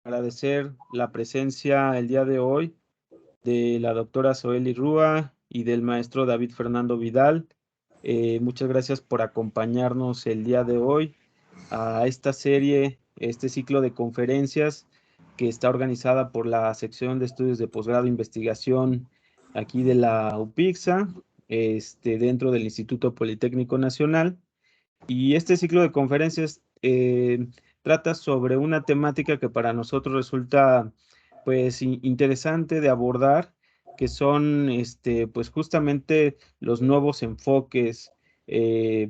agradecer la presencia el día de hoy de la doctora Zoely Rúa y del maestro David Fernando Vidal. Muchas gracias por acompañarnos el día de hoy a esta serie, este ciclo de conferencias que está organizada por la sección de estudios de posgrado e investigación aquí de la UPIXA, dentro del Instituto Politécnico Nacional. Y este ciclo de conferencias trata sobre una temática que para nosotros resulta pues interesante de abordar, que son pues justamente los nuevos enfoques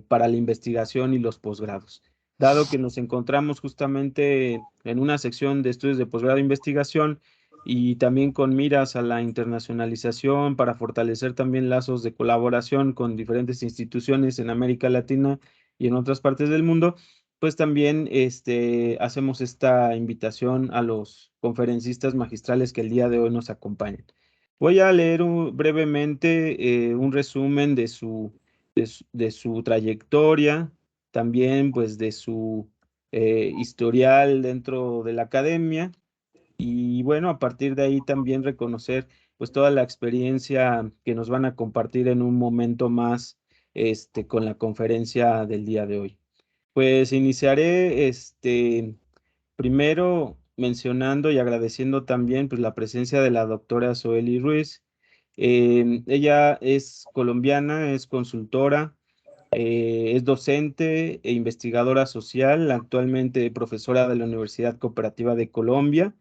para la investigación y los posgrados. Dado que nos encontramos justamente en una sección de estudios de posgrado e investigación y también con miras a la internacionalización para fortalecer también lazos de colaboración con diferentes instituciones en América Latina y en otras partes del mundo, pues también hacemos esta invitación a los conferencistas magistrales que el día de hoy nos acompañan. Voy a leer brevemente un resumen de su trayectoria, también pues de su historial dentro de la academia y bueno, a partir de ahí también reconocer pues toda la experiencia que nos van a compartir en un momento más con la conferencia del día de hoy. Pues iniciaré primero mencionando y agradeciendo también pues la presencia de la doctora Zoely Ruiz. Ella es colombiana, es consultora, es docente e investigadora social, actualmente profesora de la Universidad Cooperativa de Colombia.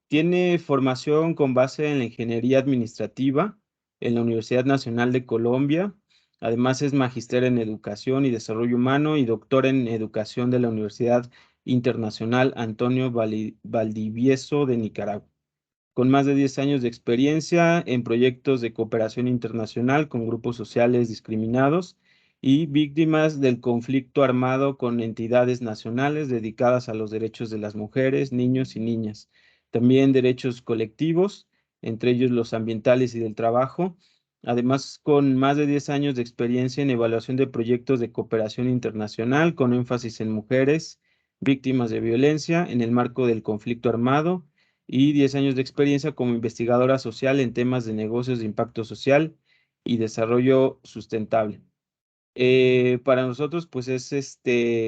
Tiene formación con base en la ingeniería administrativa en la Universidad Nacional de Colombia. Además es magíster en educación y desarrollo humano y doctor en educación de la Universidad Internacional Antonio Valdivieso de Nicaragua, con más de 10 años de experiencia en proyectos de cooperación internacional con grupos sociales discriminados y víctimas del conflicto armado con entidades nacionales dedicadas a los derechos de las mujeres, niños y niñas. También derechos colectivos, entre ellos los ambientales y del trabajo. Además, con más de 10 años de experiencia en evaluación de proyectos de cooperación internacional con énfasis en mujeres, víctimas de violencia en el marco del conflicto armado y 10 años de experiencia como investigadora social en temas de negocios de impacto social y desarrollo sustentable. Para nosotros, pues es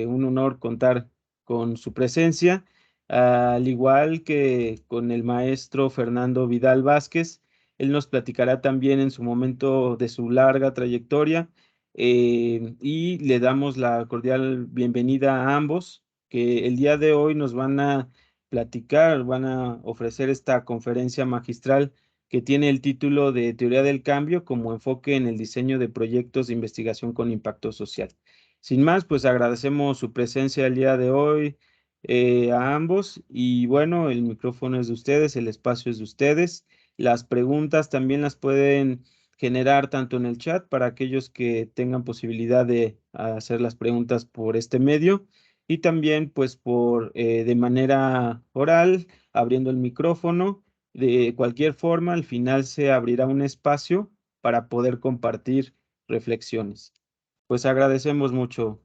un honor contar con su presencia, al igual que con el maestro Fernando Vidal Vázquez. Él nos platicará también en su momento de su larga trayectoria y le damos la cordial bienvenida a ambos, que el día de hoy nos van a platicar, van a ofrecer esta conferencia magistral que tiene el título de Teoría del Cambio como enfoque en el diseño de proyectos de investigación con impacto social. Sin más, pues agradecemos su presencia el día de hoy a ambos y bueno, el micrófono es de ustedes, el espacio es de ustedes. Las preguntas también las pueden generar tanto en el chat para aquellos que tengan posibilidad de hacer las preguntas por este medio y también pues de manera oral, abriendo el micrófono. De cualquier forma, al final se abrirá un espacio para poder compartir reflexiones. Pues agradecemos mucho,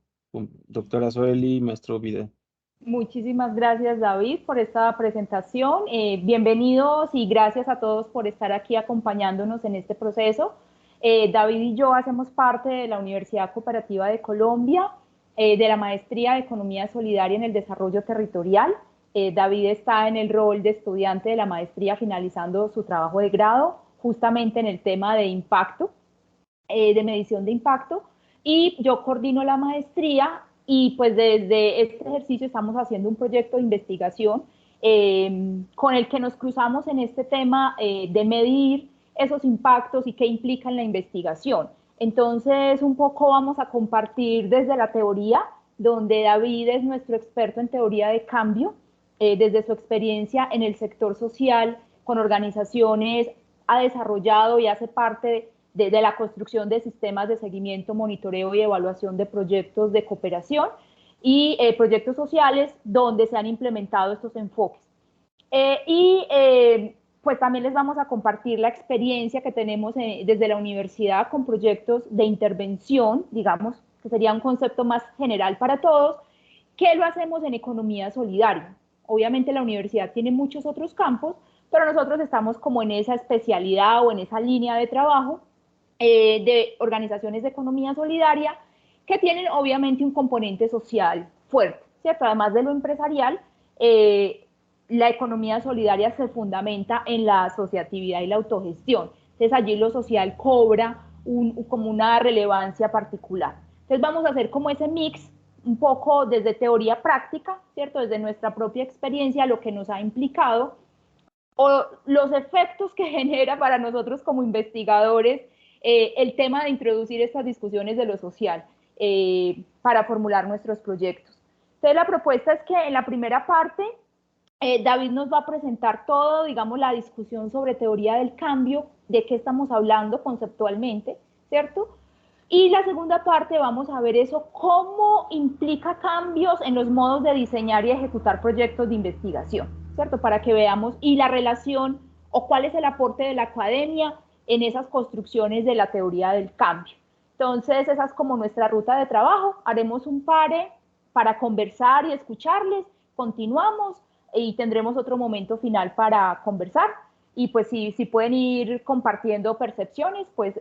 doctora Zoely, maestro Vida. Muchísimas gracias, David, por esta presentación. Bienvenidos y gracias a todos por estar aquí acompañándonos en este proceso. David y yo hacemos parte de la Universidad Cooperativa de Colombia, de la Maestría de Economía Solidaria en el Desarrollo Territorial. David está en el rol de estudiante de la maestría finalizando su trabajo de grado, justamente en el tema de impacto, de medición de impacto, y yo coordino la maestría y pues desde este ejercicio estamos haciendo un proyecto de investigación con el que nos cruzamos en este tema de medir esos impactos y qué implica en la investigación. Entonces, un poco vamos a compartir desde la teoría, donde David es nuestro experto en teoría de cambio, desde su experiencia en el sector social, con organizaciones, ha desarrollado y hace parte de la construcción de sistemas de seguimiento, monitoreo y evaluación de proyectos de cooperación y proyectos sociales donde se han implementado estos enfoques. Pues también les vamos a compartir la experiencia que tenemos desde la universidad con proyectos de intervención, digamos, que sería un concepto más general para todos, que lo hacemos en economía solidaria. Obviamente la universidad tiene muchos otros campos, pero nosotros estamos como en esa especialidad o en esa línea de trabajo de organizaciones de economía solidaria que tienen obviamente un componente social fuerte, ¿cierto? Además de lo empresarial, la economía solidaria se fundamenta en la asociatividad y la autogestión. Entonces allí lo social cobra como una relevancia particular. Entonces vamos a hacer como ese mix un poco desde teoría práctica, ¿cierto? Desde nuestra propia experiencia, lo que nos ha implicado o los efectos que genera para nosotros como investigadores el tema de introducir estas discusiones de lo social para formular nuestros proyectos. Entonces la propuesta es que en la primera parte David nos va a presentar todo, digamos, la discusión sobre teoría del cambio, de qué estamos hablando conceptualmente, ¿cierto? Y la segunda parte vamos a ver eso, cómo implica cambios en los modos de diseñar y ejecutar proyectos de investigación, ¿cierto? Para que veamos y la relación o cuál es el aporte de la academia en esas construcciones de la teoría del cambio. Entonces, esa es como nuestra ruta de trabajo. Haremos un pare para conversar y escucharles. Continuamos y tendremos otro momento final para conversar. Y pues si pueden ir compartiendo percepciones, pues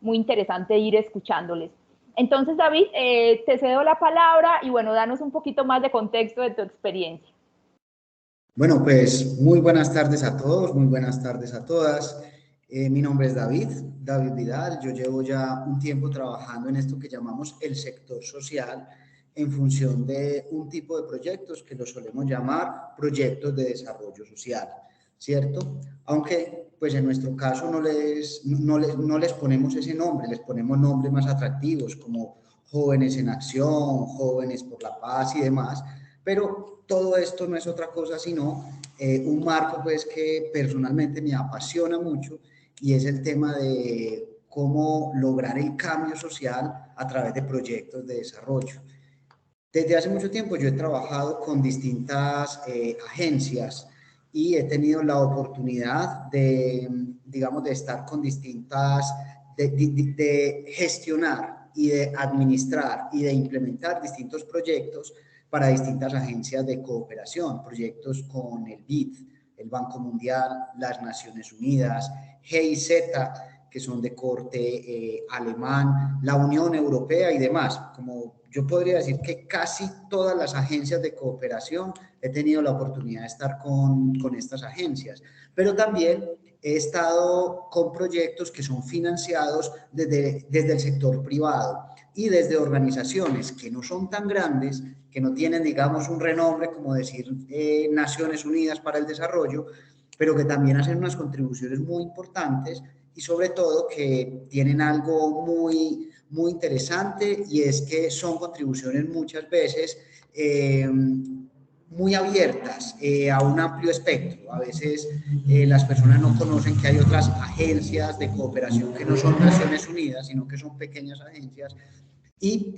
muy interesante ir escuchándoles. Entonces, David, te cedo la palabra y bueno, danos un poquito más de contexto de tu experiencia. Bueno, pues muy buenas tardes a todos, muy buenas tardes a todas. Mi nombre es David Vidal. Yo llevo ya un tiempo trabajando en esto que llamamos el sector social en función de un tipo de proyectos que los solemos llamar proyectos de desarrollo social, ¿cierto? Aunque, pues en nuestro caso no les ponemos ese nombre, les ponemos nombres más atractivos como Jóvenes en Acción, Jóvenes por la Paz y demás, pero todo esto no es otra cosa sino un marco pues que personalmente me apasiona mucho y es el tema de cómo lograr el cambio social a través de proyectos de desarrollo. Desde hace mucho tiempo yo he trabajado con distintas agencias y he tenido la oportunidad de, digamos, de estar con distintas, de gestionar y de administrar y de implementar distintos proyectos para distintas agencias de cooperación, proyectos con el BID, el Banco Mundial, las Naciones Unidas, GIZ, que son de corte alemán, la Unión Europea y demás. Como yo podría decir que casi todas las agencias de cooperación he tenido la oportunidad de estar con estas agencias, pero también he estado con proyectos que son financiados desde el sector privado y desde organizaciones que no son tan grandes, que no tienen, digamos, un renombre como decir Naciones Unidas para el Desarrollo, pero que también hacen unas contribuciones muy importantes y sobre todo que tienen algo muy, muy interesante y es que son contribuciones muchas veces muy abiertas a un amplio espectro. A veces las personas no conocen que hay otras agencias de cooperación que no son Naciones Unidas, sino que son pequeñas agencias y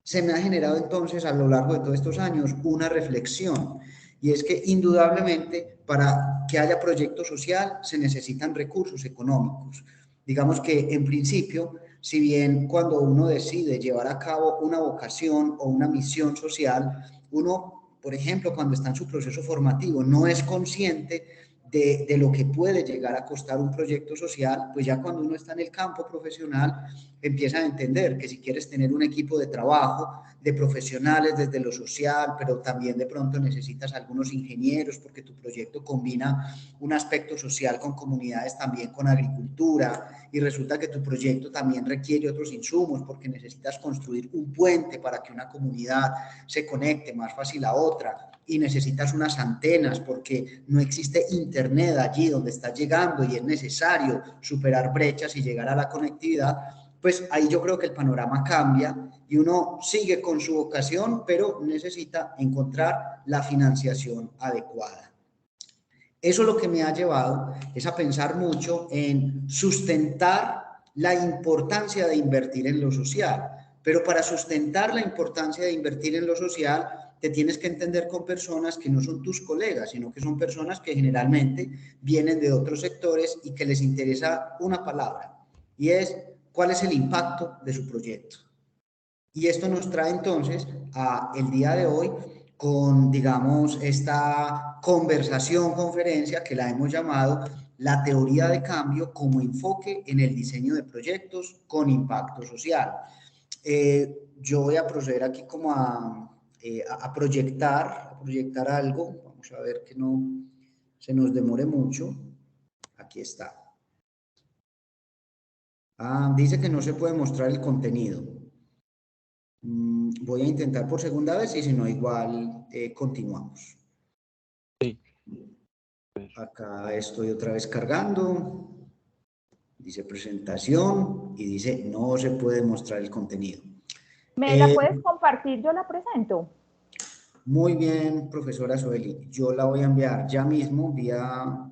se me ha generado entonces a lo largo de todos estos años una reflexión y es que indudablemente para que haya proyecto social se necesitan recursos económicos. Digamos que en principio, si bien cuando uno decide llevar a cabo una vocación o una misión social, uno, por ejemplo, cuando está en su proceso formativo, no es consciente de lo que puede llegar a costar un proyecto social, pues ya cuando uno está en el campo profesional empieza a entender que si quieres tener un equipo de trabajo, de profesionales desde lo social, pero también de pronto necesitas algunos ingenieros porque tu proyecto combina un aspecto social con comunidades, también con agricultura, y resulta que tu proyecto también requiere otros insumos porque necesitas construir un puente para que una comunidad se conecte más fácil a otra, y necesitas unas antenas porque no existe internet allí donde estás llegando y es necesario superar brechas y llegar a la conectividad, pues ahí yo creo que el panorama cambia y uno sigue con su vocación, pero necesita encontrar la financiación adecuada. Eso lo que me ha llevado es a pensar mucho en sustentar la importancia de invertir en lo social, pero para sustentar la importancia de invertir en lo social te tienes que entender con personas que no son tus colegas, sino que son personas que generalmente vienen de otros sectores y que les interesa una palabra, y es cuál es el impacto de su proyecto. Y esto nos trae entonces a el día de hoy con, digamos, esta conferencia que la hemos llamado la teoría de cambio como enfoque en el diseño de proyectos con impacto social. Yo voy a proceder aquí como a proyectar algo. Vamos a ver que no se nos demore mucho. Aquí está. Dice que no se puede mostrar el contenido. Voy a intentar por segunda vez y si no, igual continuamos. Sí. Acá estoy otra vez cargando. Dice presentación y dice no se puede mostrar el contenido. ¿Me la puedes compartir? Yo la presento. Muy bien, profesora Zoeli. Yo la voy a enviar ya mismo vía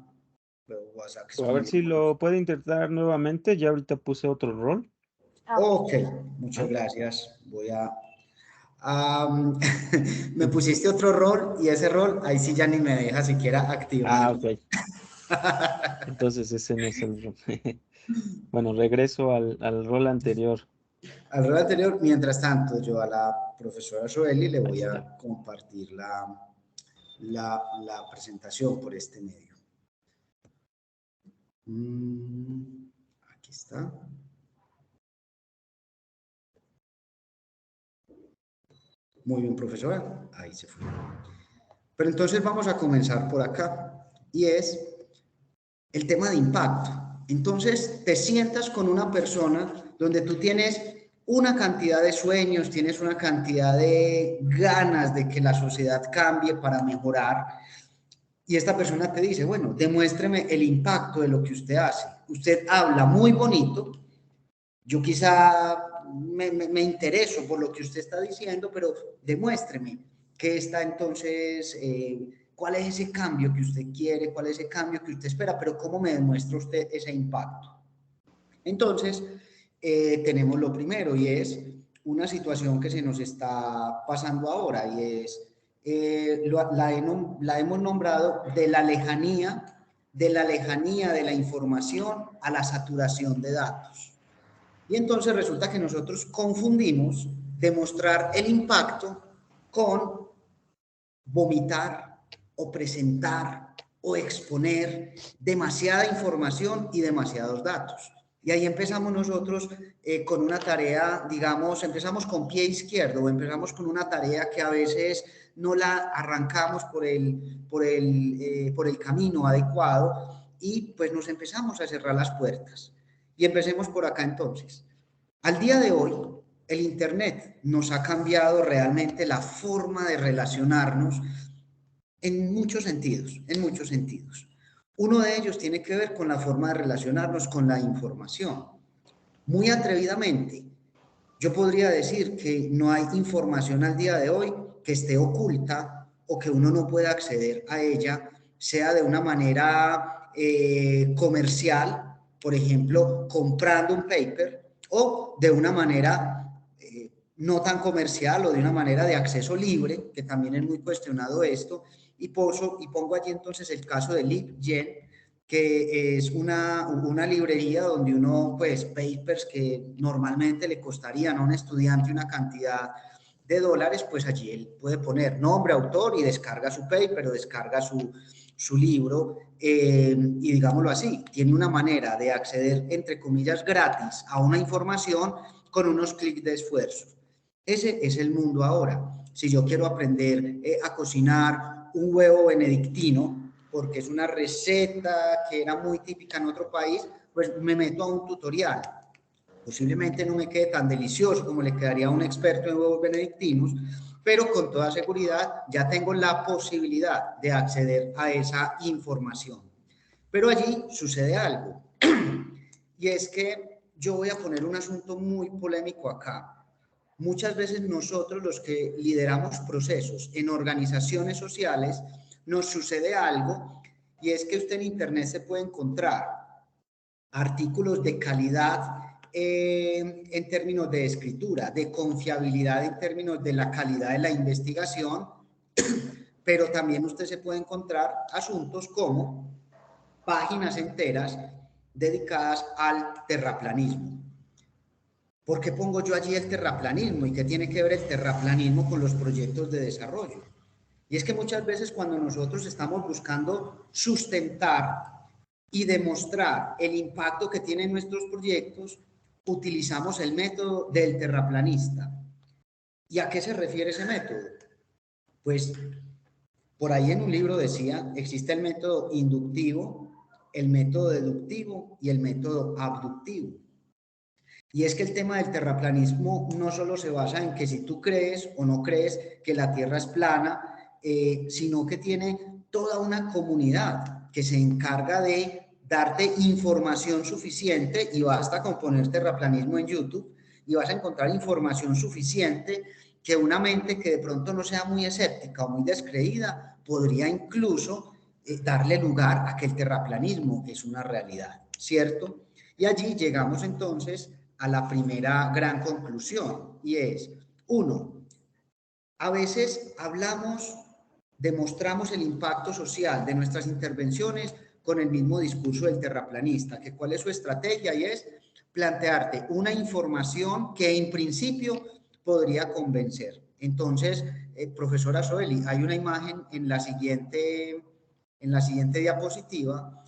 WhatsApp. A ver si lo puede intentar nuevamente. Ya ahorita puse otro rol. Ok, muchas gracias. Voy a... me pusiste otro rol y ese rol ahí sí ya ni me deja siquiera activar. Ok. Entonces ese no es el rol. Bueno, regreso al rol anterior. Al rol anterior, mientras tanto, yo a la profesora Zoeli le voy a compartir la presentación por este medio. Aquí está. Muy bien, profesora. Ahí se fue. Pero entonces vamos a comenzar por acá. Y es el tema de impacto. Entonces te sientas con una persona donde tú tienes una cantidad de sueños, tienes una cantidad de ganas de que la sociedad cambie para mejorar. Y esta persona te dice, bueno, demuéstreme el impacto de lo que usted hace. Usted habla muy bonito. Yo quizá me intereso por lo que usted está diciendo, pero demuéstreme qué está entonces, cuál es ese cambio que usted quiere, cuál es ese cambio que usted espera, pero cómo me demuestra usted ese impacto. Entonces, tenemos lo primero y es una situación que se nos está pasando ahora y es, la hemos nombrado de la lejanía de la información a la saturación de datos. Y entonces resulta que nosotros confundimos demostrar el impacto con vomitar o presentar o exponer demasiada información y demasiados datos. Y ahí empezamos nosotros con una tarea, digamos, empezamos con pie izquierdo o empezamos con una tarea que a veces no la arrancamos por el camino adecuado y pues nos empezamos a cerrar las puertas. Y empecemos por acá entonces. Al día de hoy, el Internet nos ha cambiado realmente la forma de relacionarnos en muchos sentidos, Uno de ellos tiene que ver con la forma de relacionarnos con la información. Muy atrevidamente, yo podría decir que no hay información al día de hoy que esté oculta o que uno no pueda acceder a ella, sea de una manera comercial, por ejemplo, comprando un paper, o de una manera no tan comercial o de una manera de acceso libre, que también es muy cuestionado esto, y pongo allí entonces el caso de LibGen, que es una librería donde uno, pues, papers que normalmente le costarían a un estudiante una cantidad de dólares, pues allí él puede poner nombre, autor y descarga su paper o descarga su libro y digámoslo así, tiene una manera de acceder, entre comillas, gratis a una información con unos clics de esfuerzo. Ese es el mundo ahora. Si yo quiero aprender a cocinar un huevo benedictino, porque es una receta que era muy típica en otro país, pues me meto a un tutorial. Posiblemente no me quede tan delicioso como le quedaría a un experto en huevos benedictinos, pero con toda seguridad ya tengo la posibilidad de acceder a esa información. Pero allí sucede algo, y es que yo voy a poner un asunto muy polémico acá. Muchas veces nosotros, los que lideramos procesos en organizaciones sociales, nos sucede algo, y es que usted en Internet se puede encontrar artículos de calidad en términos de escritura, de confiabilidad en términos de la calidad de la investigación, pero también usted se puede encontrar asuntos como páginas enteras dedicadas al terraplanismo. ¿Por qué pongo yo allí el terraplanismo y qué tiene que ver el terraplanismo con los proyectos de desarrollo? Y es que muchas veces cuando nosotros estamos buscando sustentar y demostrar el impacto que tienen nuestros proyectos, utilizamos el método del terraplanista. ¿Y a qué se refiere ese método? Pues por ahí en un libro decía, existe el método inductivo, el método deductivo y el método abductivo. Y es que el tema del terraplanismo no solo se basa en que si tú crees o no crees que la Tierra es plana, sino que tiene toda una comunidad que se encarga de darte información suficiente, y basta con poner terraplanismo en YouTube y vas a encontrar información suficiente que una mente que de pronto no sea muy escéptica o muy descreída podría incluso darle lugar a que el terraplanismo es una realidad, ¿cierto? Y allí llegamos entonces a la primera gran conclusión, y es, uno, a veces demostramos el impacto social de nuestras intervenciones con el mismo discurso del terraplanista, que cuál es su estrategia, y es plantearte una información que en principio podría convencer. Entonces, profesora Zoeli, hay una imagen en la siguiente diapositiva,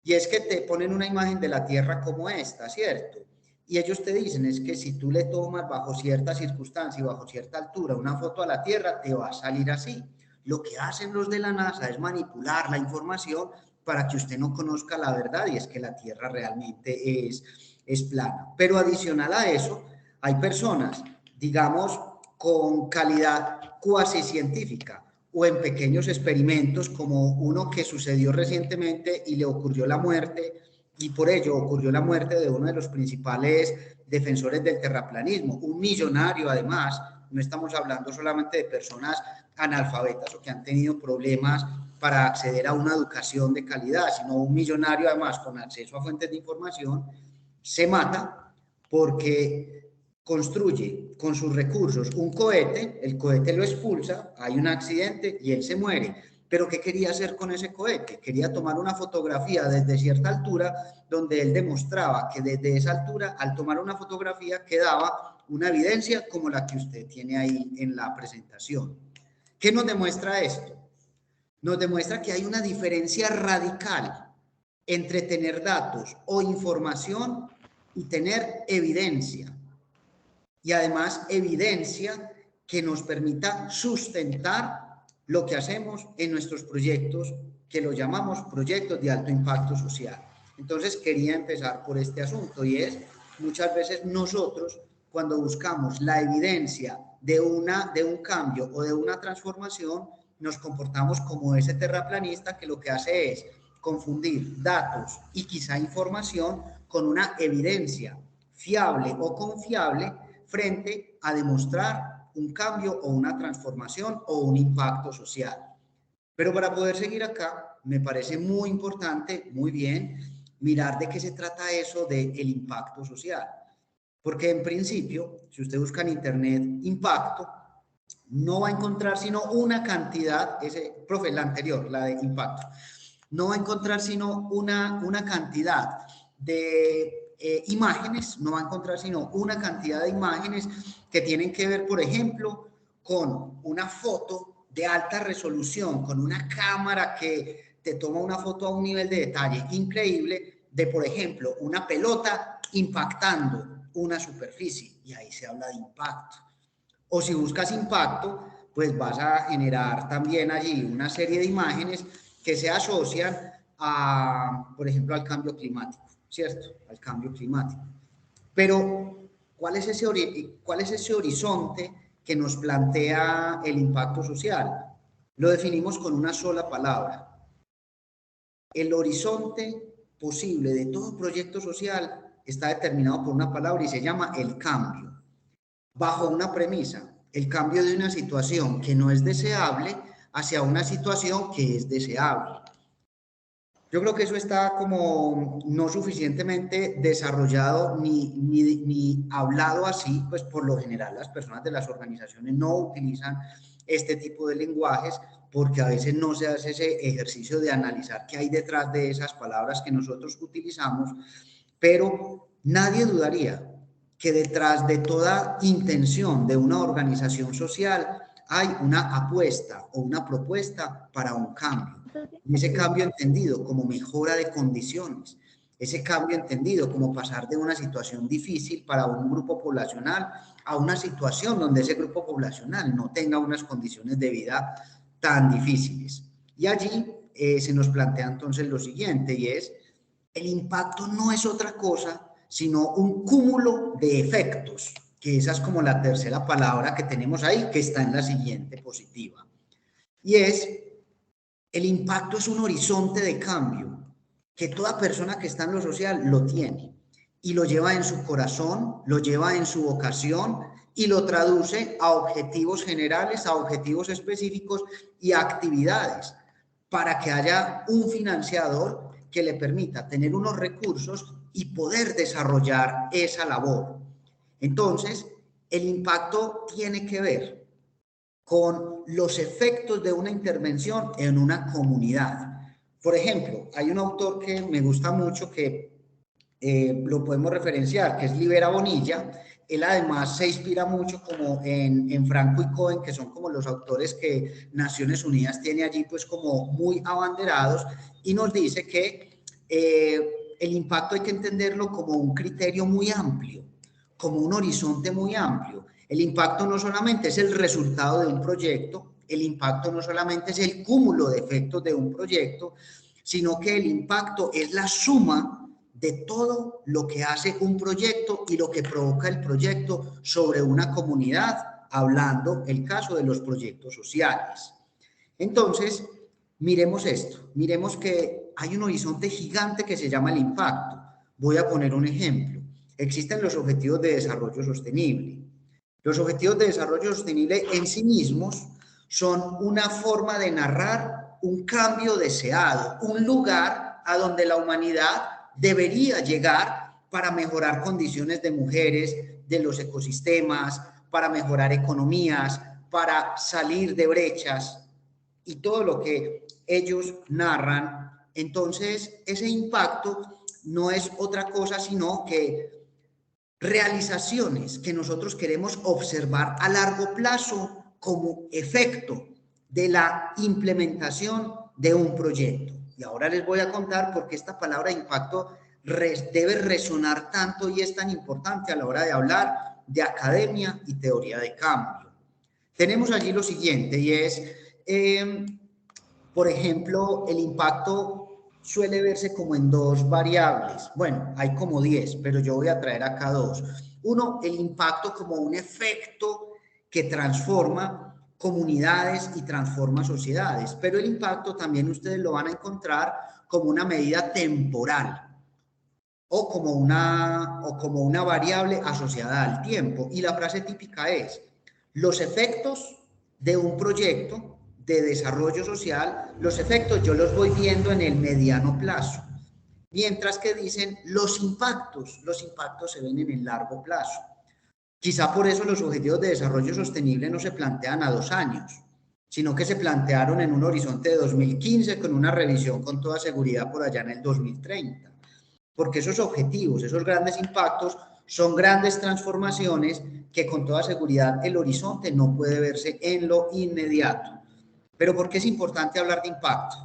y es que te ponen una imagen de la Tierra como esta, ¿cierto? Y ellos te dicen es que si tú le tomas bajo cierta circunstancia y bajo cierta altura una foto a la Tierra, te va a salir así. Lo que hacen los de la NASA es manipular la información para que usted no conozca la verdad, y es que la Tierra realmente es plana. Pero adicional a eso, hay personas, digamos, con calidad cuasi científica o en pequeños experimentos, como uno que sucedió recientemente y le ocurrió la muerte, y por ello ocurrió la muerte de uno de los principales defensores del terraplanismo, un millonario además. No estamos hablando solamente de personas analfabetas o que han tenido problemas para acceder a una educación de calidad, sino un millonario además con acceso a fuentes de información, se mata porque construye con sus recursos un cohete, el cohete lo expulsa, hay un accidente y él se muere. Pero ¿qué quería hacer con ese cohete? Quería tomar una fotografía desde cierta altura donde él demostraba que desde esa altura, al tomar una fotografía, quedaba una evidencia como la que usted tiene ahí en la presentación. ¿Qué nos demuestra esto? Nos demuestra que hay una diferencia radical entre tener datos o información y tener evidencia. Y además evidencia que nos permita sustentar lo que hacemos en nuestros proyectos, que lo llamamos proyectos de alto impacto social. Entonces quería empezar por este asunto, y es, muchas veces nosotros cuando buscamos la evidencia de un cambio o de una transformación, nos comportamos como ese terraplanista que lo que hace es confundir datos y quizá información con una evidencia fiable o confiable frente a demostrar un cambio o una transformación o un impacto social. Pero para poder seguir acá, me parece muy importante, muy bien, mirar de qué se trata eso del impacto social. Porque en principio, si usted busca en internet impacto, no va a encontrar sino una cantidad, profe, la anterior, la de impacto, no va a encontrar sino una cantidad de imágenes, no va a encontrar sino una cantidad de imágenes que tienen que ver, por ejemplo, con una foto de alta resolución, con una cámara que te toma una foto a un nivel de detalle increíble de, por ejemplo, una pelota impactando una superficie, y ahí se habla de impacto. O si buscas impacto, pues vas a generar también allí una serie de imágenes que se asocian a, por ejemplo, al cambio climático, ¿cierto? Al cambio climático. Pero, ¿cuál es ese horizonte que nos plantea el impacto social? Lo definimos con una sola palabra. El horizonte posible de todo proyecto social está determinado por una palabra y se llama el cambio. Bajo una premisa, el cambio de una situación que no es deseable hacia una situación que es deseable. Yo creo que eso está como no suficientemente desarrollado ni hablado así, pues por lo general las personas de las organizaciones no utilizan este tipo de lenguajes porque a veces no se hace ese ejercicio de analizar qué hay detrás de esas palabras que nosotros utilizamos, pero nadie dudaría que detrás de toda intención de una organización social hay una apuesta o una propuesta para un cambio. Y ese cambio entendido como mejora de condiciones, ese cambio entendido como pasar de una situación difícil para un grupo poblacional a una situación donde ese grupo poblacional no tenga unas condiciones de vida tan difíciles. Y allí se nos plantea entonces lo siguiente, y es: el impacto no es otra cosa sino un cúmulo de efectos, que esa es como la tercera palabra que tenemos ahí, que está en la siguiente positiva. Y es: el impacto es un horizonte de cambio que toda persona que está en lo social lo tiene y lo lleva en su corazón, lo lleva en su vocación y lo traduce a objetivos generales, a objetivos específicos y a actividades para que haya un financiador que le permita tener unos recursos y poder desarrollar esa labor. Entonces, el impacto tiene que ver con los efectos de una intervención en una comunidad. Por ejemplo, hay un autor que me gusta mucho que lo podemos referenciar, que es Libera Bonilla. Él además se inspira mucho como en Franco y Cohen, que son como los autores que Naciones Unidas tiene allí pues como muy abanderados, y nos dice que el impacto hay que entenderlo como un criterio muy amplio, como un horizonte muy amplio. El impacto no solamente es el resultado de un proyecto, el impacto no solamente es el cúmulo de efectos de un proyecto, sino que el impacto es la suma de todo lo que hace un proyecto y lo que provoca el proyecto sobre una comunidad, hablando el caso de los proyectos sociales. Entonces, miremos esto, miremos que hay un horizonte gigante que se llama el impacto. Voy a poner un ejemplo. Existen los Objetivos de Desarrollo Sostenible. Los Objetivos de Desarrollo Sostenible en sí mismos son una forma de narrar un cambio deseado, un lugar a donde la humanidad debería llegar para mejorar condiciones de mujeres, de los ecosistemas, para mejorar economías, para salir de brechas y todo lo que ellos narran. Entonces, ese impacto no es otra cosa sino que realizaciones que nosotros queremos observar a largo plazo como efecto de la implementación de un proyecto. Y ahora les voy a contar por qué esta palabra impacto debe resonar tanto y es tan importante a la hora de hablar de academia y teoría de cambio. Tenemos allí lo siguiente, y es, por ejemplo, el impacto suele verse como en dos variables. Bueno, hay como 10, pero yo voy a traer acá dos. Uno, el impacto como un efecto que transforma comunidades y transforma sociedades, pero el impacto también ustedes lo van a encontrar como una medida temporal o como una variable asociada al tiempo. Y la frase típica es: los efectos de un proyecto de desarrollo social, los efectos yo los voy viendo en el mediano plazo, mientras que dicen los impactos se ven en el largo plazo. Quizá por eso los Objetivos de Desarrollo Sostenible no se plantean a 2 años, sino que se plantearon en un horizonte de 2015 con una revisión con toda seguridad por allá en el 2030. Porque esos objetivos, esos grandes impactos, son grandes transformaciones que con toda seguridad el horizonte no puede verse en lo inmediato. Pero ¿por qué es importante hablar de impacto?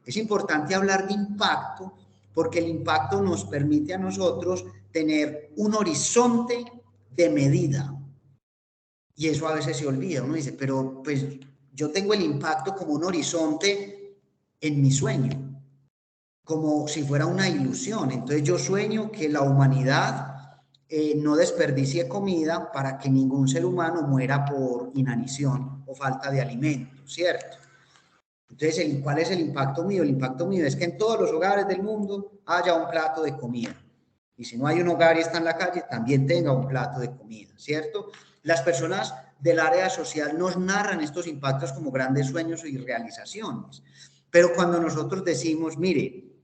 Es importante hablar de impacto porque el impacto nos permite a nosotros tener un horizonte de medida. Y eso a veces se olvida. Uno dice, pero pues yo tengo el impacto como un horizonte en mi sueño, como si fuera una ilusión. Entonces yo sueño que la humanidad no desperdicie comida para que ningún ser humano muera por inanición o falta de alimento, ¿cierto? Entonces, ¿cuál es el impacto mío? El impacto mío es que en todos los hogares del mundo haya un plato de comida. Y si no hay un hogar y está en la calle, también tenga un plato de comida, ¿cierto? Las personas del área social nos narran estos impactos como grandes sueños y realizaciones. Pero cuando nosotros decimos, mire,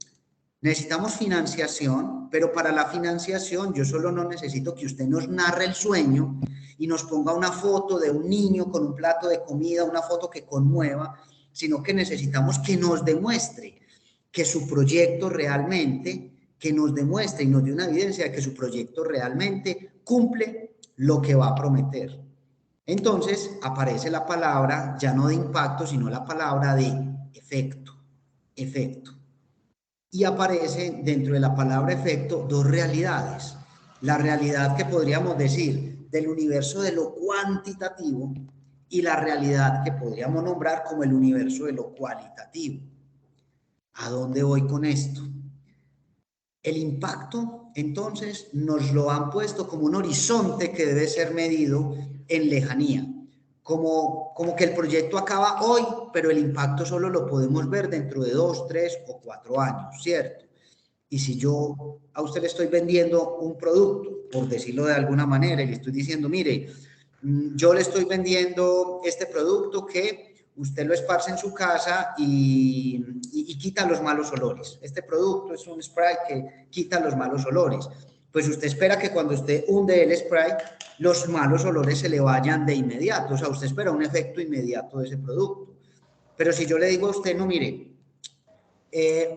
necesitamos financiación, pero para la financiación yo solo no necesito que usted nos narre el sueño y nos ponga una foto de un niño con un plato de comida, una foto que conmueva, sino que necesitamos que nos demuestre que su proyecto realmente, que nos demuestre y nos dé una evidencia de que su proyecto realmente cumple lo que va a prometer. Entonces aparece la palabra ya no de impacto, sino la palabra de efecto, efecto. Y aparece dentro de la palabra efecto dos realidades. La realidad que podríamos decir del universo de lo cuantitativo y la realidad que podríamos nombrar como el universo de lo cualitativo. ¿A dónde voy con esto? El impacto, entonces, nos lo han puesto como un horizonte que debe ser medido en lejanía. Como que el proyecto acaba hoy, pero el impacto solo lo podemos ver dentro de 2, 3 o 4 años, ¿cierto? Y si yo a usted le estoy vendiendo un producto, por decirlo de alguna manera, y le estoy diciendo, mire, yo le estoy vendiendo este producto que usted lo esparce en su casa y quita los malos olores. Este producto es un spray que quita los malos olores. Pues usted espera que cuando usted hunde el spray, los malos olores se le vayan de inmediato. O sea, usted espera un efecto inmediato de ese producto. Pero si yo le digo a usted, no, mire,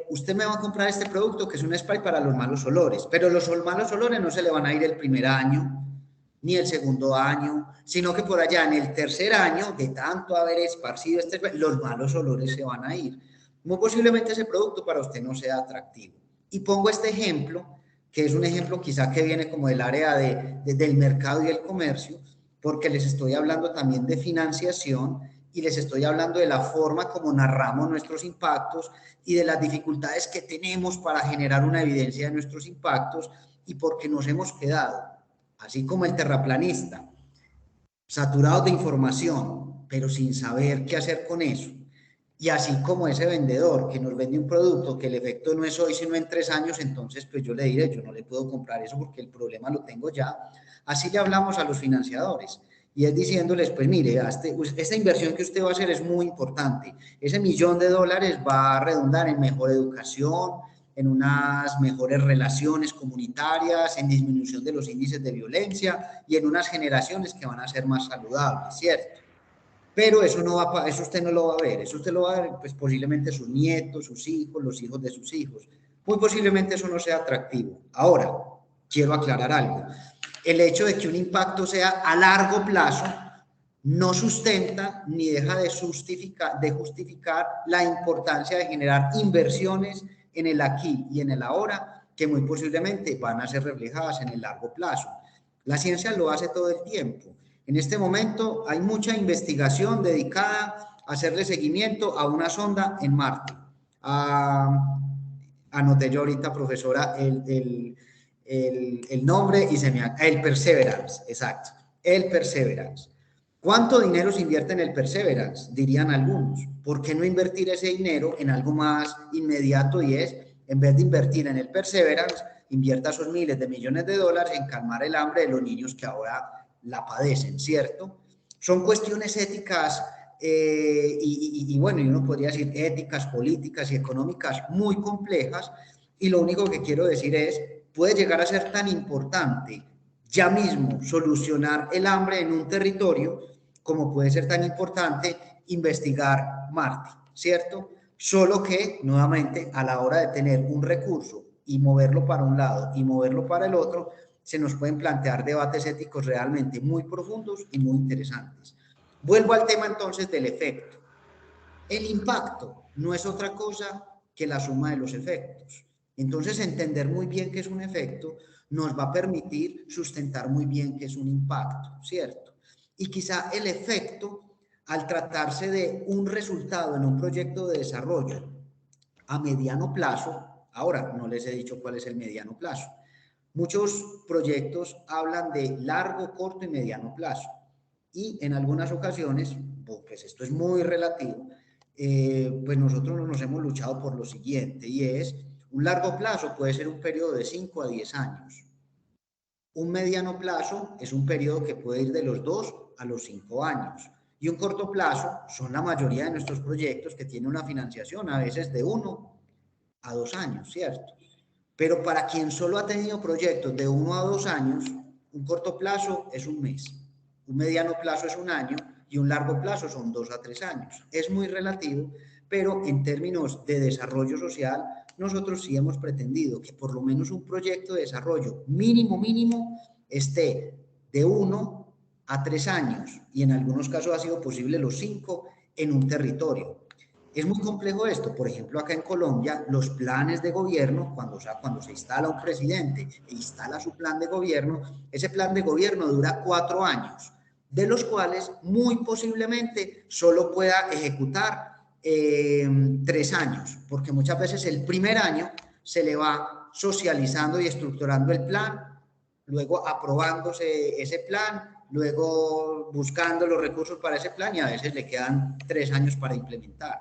usted me va a comprar este producto que es un spray para los malos olores, pero los malos olores no se le van a ir el primer año, ni el segundo año, sino que por allá en el tercer año, de tanto haber esparcido este spray, los malos olores se van a ir. Muy posiblemente ese producto para usted no sea atractivo. Y pongo este ejemplo, que es un ejemplo quizá que viene como del área del mercado y el comercio, porque les estoy hablando también de financiación y les estoy hablando de la forma como narramos nuestros impactos y de las dificultades que tenemos para generar una evidencia de nuestros impactos y porque nos hemos quedado, así como el terraplanista, saturados de información, pero sin saber qué hacer con eso. Y así como ese vendedor que nos vende un producto que el efecto no es hoy, sino en 3 años, entonces pues yo le diré, yo no le puedo comprar eso porque el problema lo tengo ya. Así le hablamos a los financiadores. Y es diciéndoles, pues mire, esta inversión que usted va a hacer es muy importante. Ese $1.000.000 va a redundar en mejor educación, en unas mejores relaciones comunitarias, en disminución de los índices de violencia y en unas generaciones que van a ser más saludables, ¿cierto? Pero eso no va eso usted no lo va a ver, eso usted lo va a ver pues posiblemente sus nietos, sus hijos, los hijos de sus hijos. Muy posiblemente eso no sea atractivo. Ahora, quiero aclarar algo. El hecho de que un impacto sea a largo plazo no sustenta ni deja de justificar la importancia de generar inversiones en el aquí y en el ahora que muy posiblemente van a ser reflejadas en el largo plazo. La ciencia lo hace todo el tiempo. En este momento hay mucha investigación dedicada a hacerle seguimiento a una sonda en Marte. Anoté yo ahorita, profesora, el nombre y el Perseverance, exacto, el Perseverance. ¿Cuánto dinero se invierte en el Perseverance? Dirían algunos. ¿Por qué no invertir ese dinero en algo más inmediato? Y es, en vez de invertir en el Perseverance, invierta esos miles de millones de dólares en calmar el hambre de los niños que ahora la padecen, ¿cierto? Son cuestiones éticas y bueno, y uno podría decir éticas, políticas y económicas muy complejas, y lo único que quiero decir es, puede llegar a ser tan importante ya mismo solucionar el hambre en un territorio como puede ser tan importante investigar Marte, ¿cierto? Solo que, nuevamente, a la hora de tener un recurso y moverlo para un lado y moverlo para el otro, se nos pueden plantear debates éticos realmente muy profundos y muy interesantes. Vuelvo al tema entonces del efecto. El impacto no es otra cosa que la suma de los efectos. Entonces, entender muy bien qué es un efecto nos va a permitir sustentar muy bien qué es un impacto, ¿cierto? Y quizá el efecto, al tratarse de un resultado en un proyecto de desarrollo a mediano plazo, ahora no les he dicho cuál es el mediano plazo. Muchos proyectos hablan de largo, corto y mediano plazo. Y en algunas ocasiones, pues esto es muy relativo, pues nosotros nos hemos luchado por lo siguiente, y es un largo plazo puede ser un periodo de 5 a 10 años. Un mediano plazo es un periodo que puede ir de los 2 a los 5 años. Y un corto plazo son la mayoría de nuestros proyectos que tienen una financiación a veces de 1 a 2 años, ¿cierto? Pero para quien solo ha tenido proyectos de 1 a 2 años, un corto plazo es un mes, un mediano plazo es un año y un largo plazo son 2 a 3 años. Es muy relativo, pero en términos de desarrollo social, nosotros sí hemos pretendido que por lo menos un proyecto de desarrollo mínimo esté de 1 a 3 años y en algunos casos ha sido posible los 5 en un territorio. Es muy complejo esto. Por ejemplo, acá en Colombia, los planes de gobierno, cuando se instala un presidente e instala su plan de gobierno, ese plan de gobierno dura 4 años, de los cuales muy posiblemente solo pueda ejecutar 3 años, porque muchas veces el primer año se le va socializando y estructurando el plan, luego aprobándose ese plan, luego buscando los recursos para ese plan y a veces le quedan 3 años para implementar.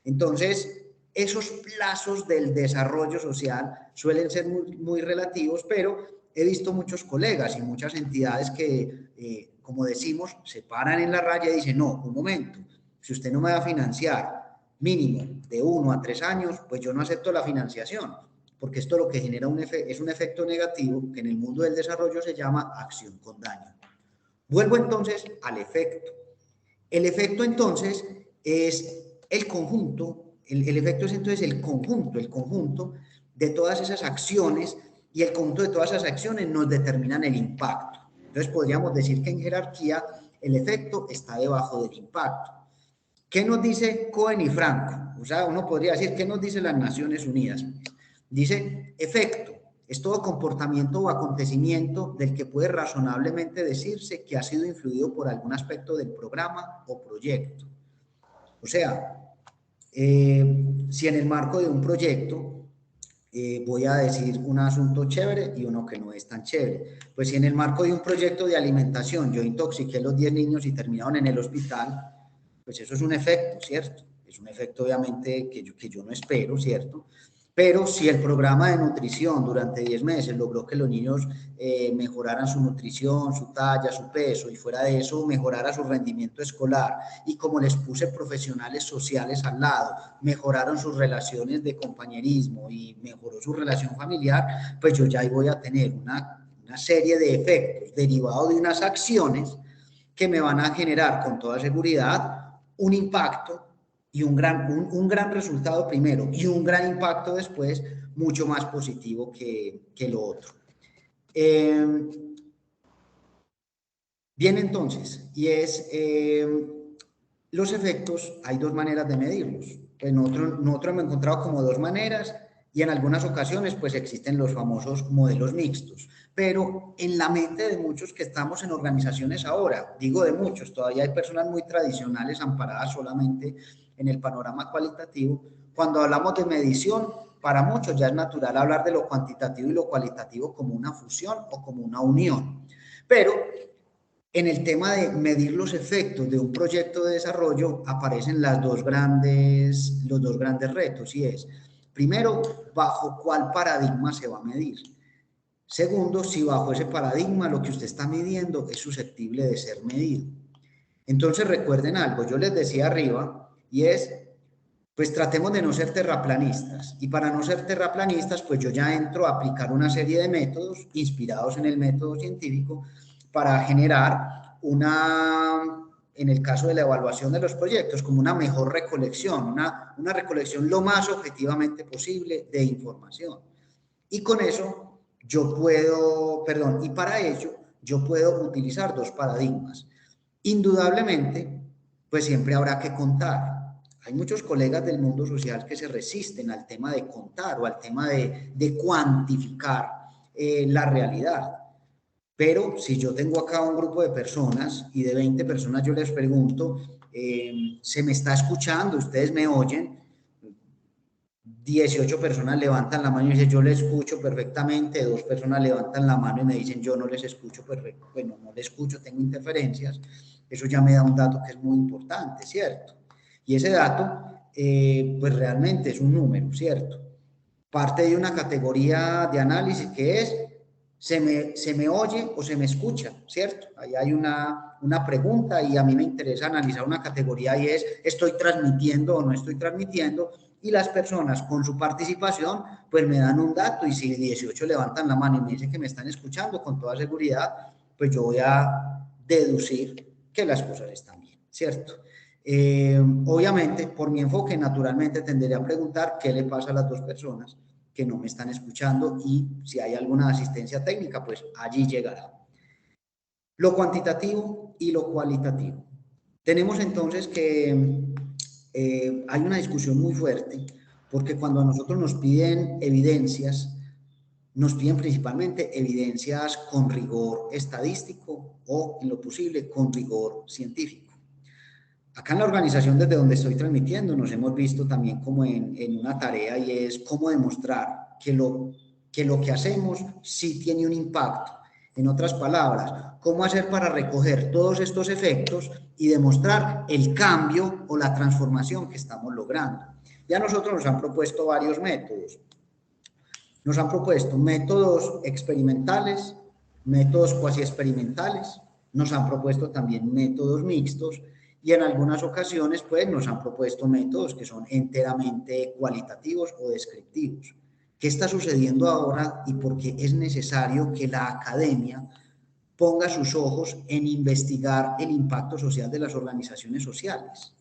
Entonces, esos plazos del desarrollo social suelen ser muy relativos, pero he visto muchos colegas y muchas entidades que, como decimos, se paran en la raya y dicen, no, un momento, si usted no me va a financiar mínimo de 1 a 3 años, pues yo no acepto la financiación, porque esto lo que genera es un efecto negativo que en el mundo del desarrollo se llama acción con daño. Vuelvo entonces al efecto. El efecto entonces es el conjunto, el efecto es entonces el conjunto de todas esas acciones y el conjunto de todas esas acciones nos determinan el impacto. Entonces podríamos decir que en jerarquía el efecto está debajo del impacto. ¿Qué nos dice Cohen y Franco? O sea, uno podría decir, ¿qué nos dice las Naciones Unidas? Dice, efecto es todo comportamiento o acontecimiento del que puede razonablemente decirse que ha sido influido por algún aspecto del programa o proyecto. O sea, si en el marco de un proyecto voy a decir un asunto chévere y uno que no es tan chévere, pues si en el marco de un proyecto de alimentación yo intoxiqué a los 10 niños y terminaron en el hospital, pues eso es un efecto, ¿cierto? Es un efecto obviamente que yo no espero, ¿cierto? Pero si el programa de nutrición durante 10 meses logró que los niños mejoraran su nutrición, su talla, su peso y fuera de eso mejorara su rendimiento escolar y como les puse profesionales sociales al lado, mejoraron sus relaciones de compañerismo y mejoró su relación familiar, pues yo ya ahí voy a tener una serie de efectos derivados de unas acciones que me van a generar con toda seguridad un impacto y un gran resultado primero y un gran impacto después, mucho más positivo que lo otro. Bien, entonces, los efectos, hay 2 maneras de medirlos. Pues nosotros hemos encontrado como 2 maneras y en algunas ocasiones pues existen los famosos modelos mixtos. Pero en la mente de muchos que estamos en organizaciones ahora, digo de muchos, todavía hay personas muy tradicionales amparadas solamente en el panorama cualitativo. Cuando hablamos de medición, para muchos ya es natural hablar de lo cuantitativo y lo cualitativo como una fusión o como una unión. Pero en el tema de medir los efectos de un proyecto de desarrollo aparecen los dos grandes retos y es, primero, bajo cuál paradigma se va a medir. Segundo, si bajo ese paradigma lo que usted está midiendo es susceptible de ser medido. Entonces recuerden algo, yo les decía arriba y es, pues tratemos de no ser terraplanistas y para no ser terraplanistas pues yo ya entro a aplicar una serie de métodos inspirados en el método científico para generar en el caso de la evaluación de los proyectos, como una mejor recolección, una recolección lo más objetivamente posible de información. Y con eso y para ello yo puedo utilizar 2 paradigmas. Indudablemente, pues siempre habrá que contar. Hay muchos colegas del mundo social que se resisten al tema de contar o al tema de cuantificar la realidad. Pero si yo tengo acá un grupo de personas y de 20 personas yo les pregunto, ¿se me está escuchando? ¿Ustedes me oyen? 18 personas levantan la mano y dicen, yo les escucho perfectamente. 2 personas levantan la mano y me dicen, yo no les escucho perfecto. Bueno, no les escucho, tengo interferencias. Eso ya me da un dato que es muy importante, ¿cierto? Y ese dato, pues realmente es un número, ¿cierto? Parte de una categoría de análisis que es se me oye o se me escucha, ¿cierto? Ahí hay una pregunta y a mí me interesa analizar una categoría y es ¿estoy transmitiendo o no estoy transmitiendo? Y las personas con su participación pues me dan un dato y si 18 levantan la mano y me dicen que me están escuchando con toda seguridad, pues yo voy a deducir que las cosas están bien, ¿cierto? Obviamente, por mi enfoque, naturalmente tendería a preguntar qué le pasa a las 2 personas que no me están escuchando y si hay alguna asistencia técnica, pues allí llegará. lo cuantitativo y lo cualitativo. Tenemos entonces que hay una discusión muy fuerte, porque cuando a nosotros nos piden evidencias, nos piden principalmente evidencias con rigor estadístico o, en lo posible, con rigor científico. Acá en la organización desde donde estoy transmitiendo nos hemos visto también como en una tarea, y es cómo demostrar que lo que hacemos sí tiene un impacto. En otras palabras, cómo hacer para recoger todos estos efectos y demostrar el cambio o la transformación que estamos logrando. Ya nosotros nos han propuesto varios métodos. Nos han propuesto métodos experimentales, métodos cuasi experimentales, nos han propuesto también métodos mixtos, y en algunas ocasiones pues nos han propuesto métodos que son enteramente cualitativos o descriptivos. ¿Qué está sucediendo ahora y por qué es necesario que la academia ponga sus ojos en investigar el impacto social de las organizaciones sociales?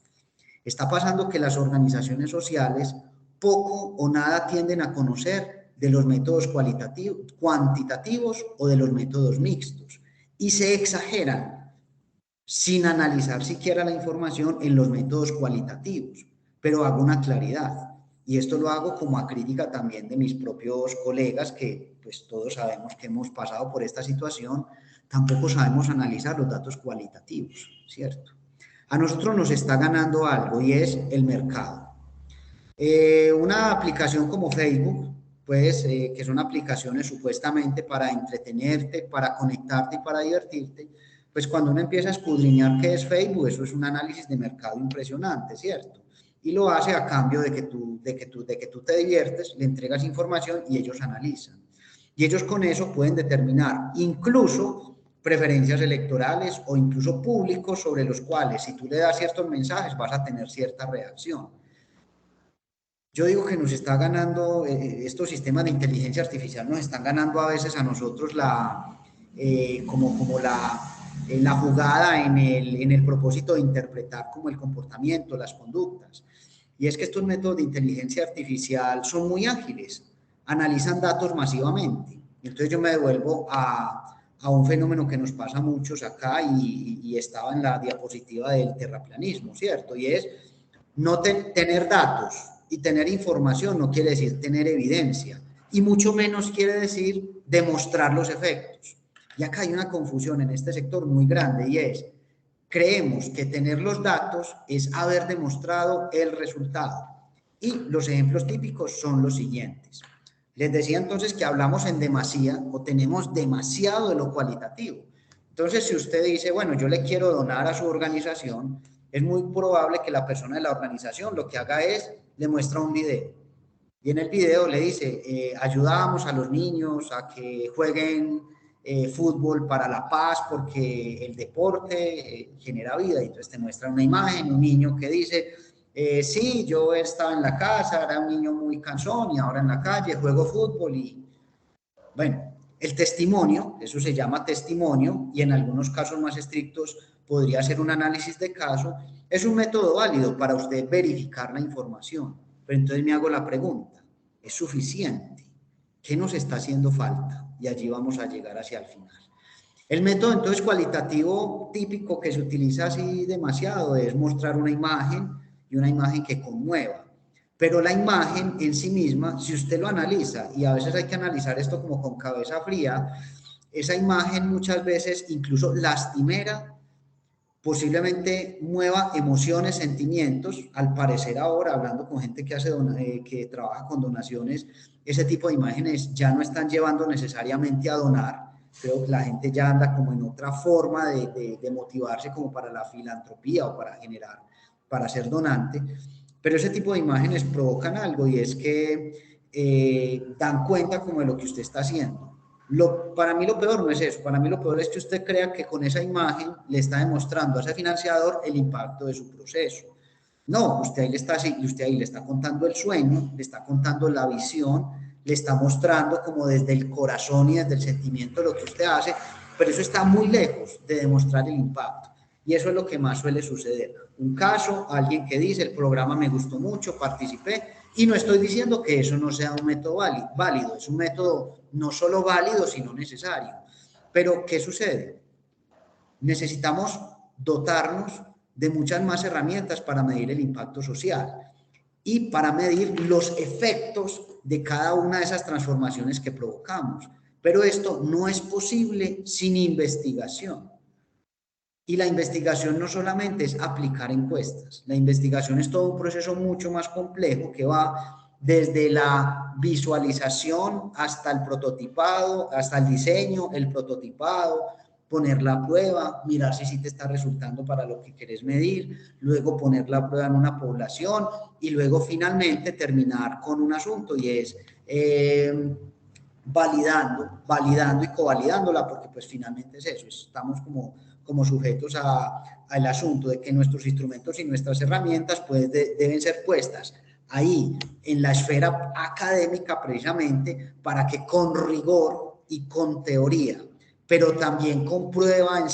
Está pasando que las organizaciones sociales poco o nada tienden a conocer de los métodos cuantitativos o de los métodos mixtos, y se exageran sin analizar siquiera la información en los métodos cualitativos. Pero hago una claridad, y esto lo hago como a crítica también de mis propios colegas, que pues todos sabemos que hemos pasado por esta situación, tampoco sabemos analizar los datos cualitativos, ¿cierto? A nosotros nos está ganando algo, y es el mercado. Una aplicación como Facebook, pues, que son aplicaciones supuestamente para entretenerte, para conectarte y para divertirte, pues cuando uno empieza a escudriñar qué es Facebook, eso es un análisis de mercado impresionante, ¿cierto? Y lo hace a cambio de que tú te diviertes, le entregas información y ellos analizan. Y ellos con eso pueden determinar incluso preferencias electorales o incluso públicos sobre los cuales, si tú le das ciertos mensajes, vas a tener cierta reacción. Yo digo que nos está ganando, estos sistemas de inteligencia artificial nos están ganando a veces a nosotros la jugada en el propósito de interpretar como el comportamiento, las conductas. Y es que estos métodos de inteligencia artificial son muy ágiles, analizan datos masivamente. Entonces yo me devuelvo a un fenómeno que nos pasa a muchos acá, y estaba en la diapositiva del terraplanismo, ¿cierto? Y es no tener datos y tener información no quiere decir tener evidencia, y mucho menos quiere decir demostrar los efectos. Y acá hay una confusión en este sector muy grande, y es, creemos que tener los datos es haber demostrado el resultado. Y los ejemplos típicos son los siguientes. Les decía entonces que hablamos en demasía o tenemos demasiado de lo cualitativo. Entonces, si usted dice, bueno, yo le quiero donar a su organización, es muy probable que la persona de la organización lo que haga es, le muestra un video. Y en el video le dice, ayudamos a los niños a que jueguen fútbol para la paz, porque el deporte genera vida. Y entonces te muestra una imagen, un niño que dice, sí, yo estaba en la casa, era un niño muy cansón y ahora en la calle juego fútbol. Y bueno, el testimonio, eso se llama testimonio, y en algunos casos más estrictos podría ser un análisis de caso, es un método válido para usted verificar la información. Pero entonces me hago la pregunta, ¿es suficiente? ¿Qué nos está haciendo falta? Y allí vamos a llegar hacia el final. El método entonces cualitativo típico que se utiliza así demasiado es mostrar una imagen, y una imagen que conmueva. Pero la imagen en sí misma, si usted lo analiza, y a veces hay que analizar esto como con cabeza fría, esa imagen muchas veces incluso lastimera, posiblemente mueva emociones, sentimientos. Al parecer ahora, hablando con gente que trabaja con donaciones, ese tipo de imágenes ya no están llevando necesariamente a donar. Creo que la gente ya anda como en otra forma de motivarse como para la filantropía o para generar, para ser donante. Pero ese tipo de imágenes provocan algo, y es que dan cuenta como de lo que usted está haciendo. Para mí lo peor no es eso, para mí lo peor es que usted crea que con esa imagen le está demostrando a ese financiador el impacto de su proceso. No, usted ahí le está contando el sueño, le está contando la visión, le está mostrando como desde el corazón y desde el sentimiento lo que usted hace, pero eso está muy lejos de demostrar el impacto. Y eso es lo que más suele suceder. Un caso, alguien que dice, el programa me gustó mucho, participé, y no estoy diciendo que eso no sea un método válido, es un método no solo válido, sino necesario. Pero, ¿qué sucede? necesitamos dotarnos de muchas más herramientas para medir el impacto social y para medir los efectos de cada una de esas transformaciones que provocamos. Pero esto no es posible sin investigación. Y la investigación no solamente es aplicar encuestas, la investigación es todo un proceso mucho más complejo que va desde la visualización hasta el prototipado, hasta el diseño, el prototipado, poner la prueba, mirar si sí te está resultando para lo que quieres medir, luego poner la prueba en una población y luego finalmente terminar con un asunto y es validando y covalidándola, porque pues finalmente es eso, estamos como sujetos al asunto de que nuestros instrumentos y nuestras herramientas pues deben ser puestas ahí en la esfera académica precisamente para que con rigor y con teoría, pero también con prueba,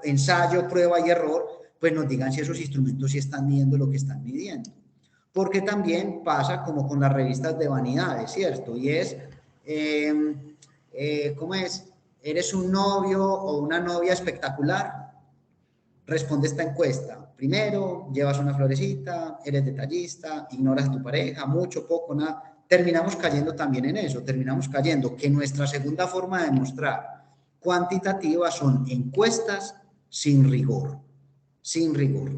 ensayo, prueba y error, pues nos digan si esos instrumentos sí están midiendo lo que están midiendo. Porque también pasa como con las revistas de vanidades, ¿cierto? Y es, ¿cómo es? ¿Eres un novio o una novia espectacular? Responde esta encuesta. Primero, llevas una florecita, eres detallista, ignoras a tu pareja, mucho, poco, nada. Terminamos cayendo también en eso, terminamos cayendo que nuestra segunda forma de mostrar cuantitativa son encuestas sin rigor, sin rigor.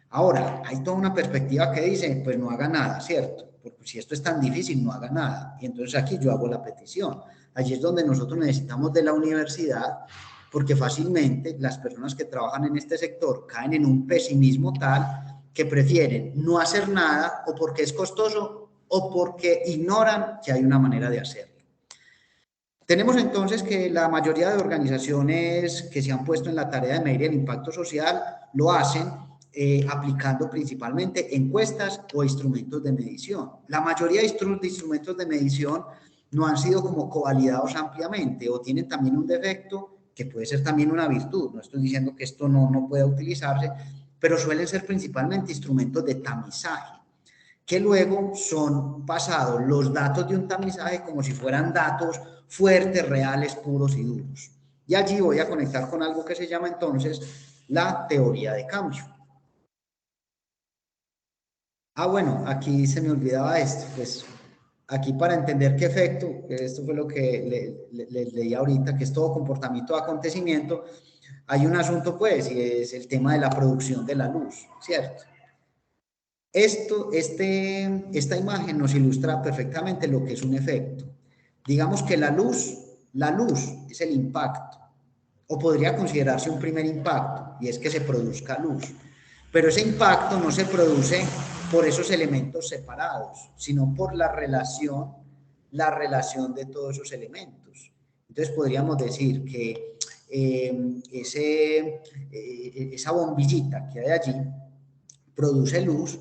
Ahora, hay toda una perspectiva que dice, pues no haga nada, ¿cierto? Porque si esto es tan difícil, no haga nada. Y entonces aquí yo hago la petición. Allí es donde nosotros necesitamos de la universidad, porque fácilmente las personas que trabajan en este sector caen en un pesimismo tal que prefieren no hacer nada o porque es costoso o porque ignoran que hay una manera de hacerlo. Tenemos entonces que la mayoría de organizaciones que se han puesto en la tarea de medir el impacto social lo hacen aplicando principalmente encuestas o instrumentos de medición. La mayoría de instrumentos de medición no han sido como covalidados ampliamente o tienen también un defecto que puede ser también una virtud. No estoy diciendo que esto no pueda utilizarse, pero suelen ser principalmente instrumentos de tamizaje, que luego son pasados los datos de un tamizaje como si fueran datos fuertes, reales, puros y duros. Y allí voy a conectar con algo que se llama entonces la teoría de cambio. Bueno, aquí se me olvidaba esto, pues aquí para entender qué efecto, que esto fue lo que le leí ahorita, que es todo comportamiento o acontecimiento, hay un asunto pues, y es el tema de la producción de la luz, ¿cierto? Esta imagen nos ilustra perfectamente lo que es un efecto. Digamos que la luz es el impacto, o podría considerarse un primer impacto, y es que se produzca luz. Pero ese impacto no se produce por esos elementos separados, sino por la relación de todos esos elementos. Entonces podríamos decir que esa bombillita que hay allí produce luz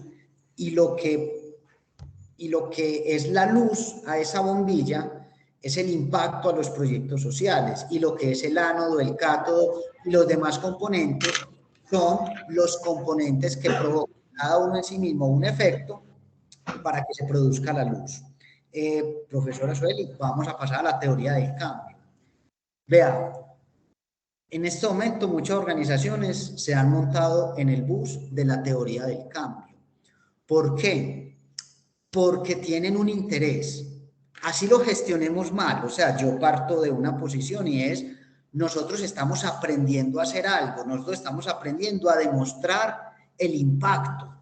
y lo que es la luz a esa bombilla es el impacto a los proyectos sociales, y lo que es el ánodo, el cátodo y los demás componentes son los componentes que provocan cada uno en sí mismo un efecto para que se produzca la luz. Profesora Sueli, vamos a pasar a la teoría del cambio. Vea, en este momento muchas organizaciones se han montado en el bus de la teoría del cambio. ¿Por qué? Porque tienen un interés. Así lo gestionemos mal, o sea, yo parto de una posición y es, nosotros estamos aprendiendo a hacer algo, nosotros estamos aprendiendo a demostrar el impacto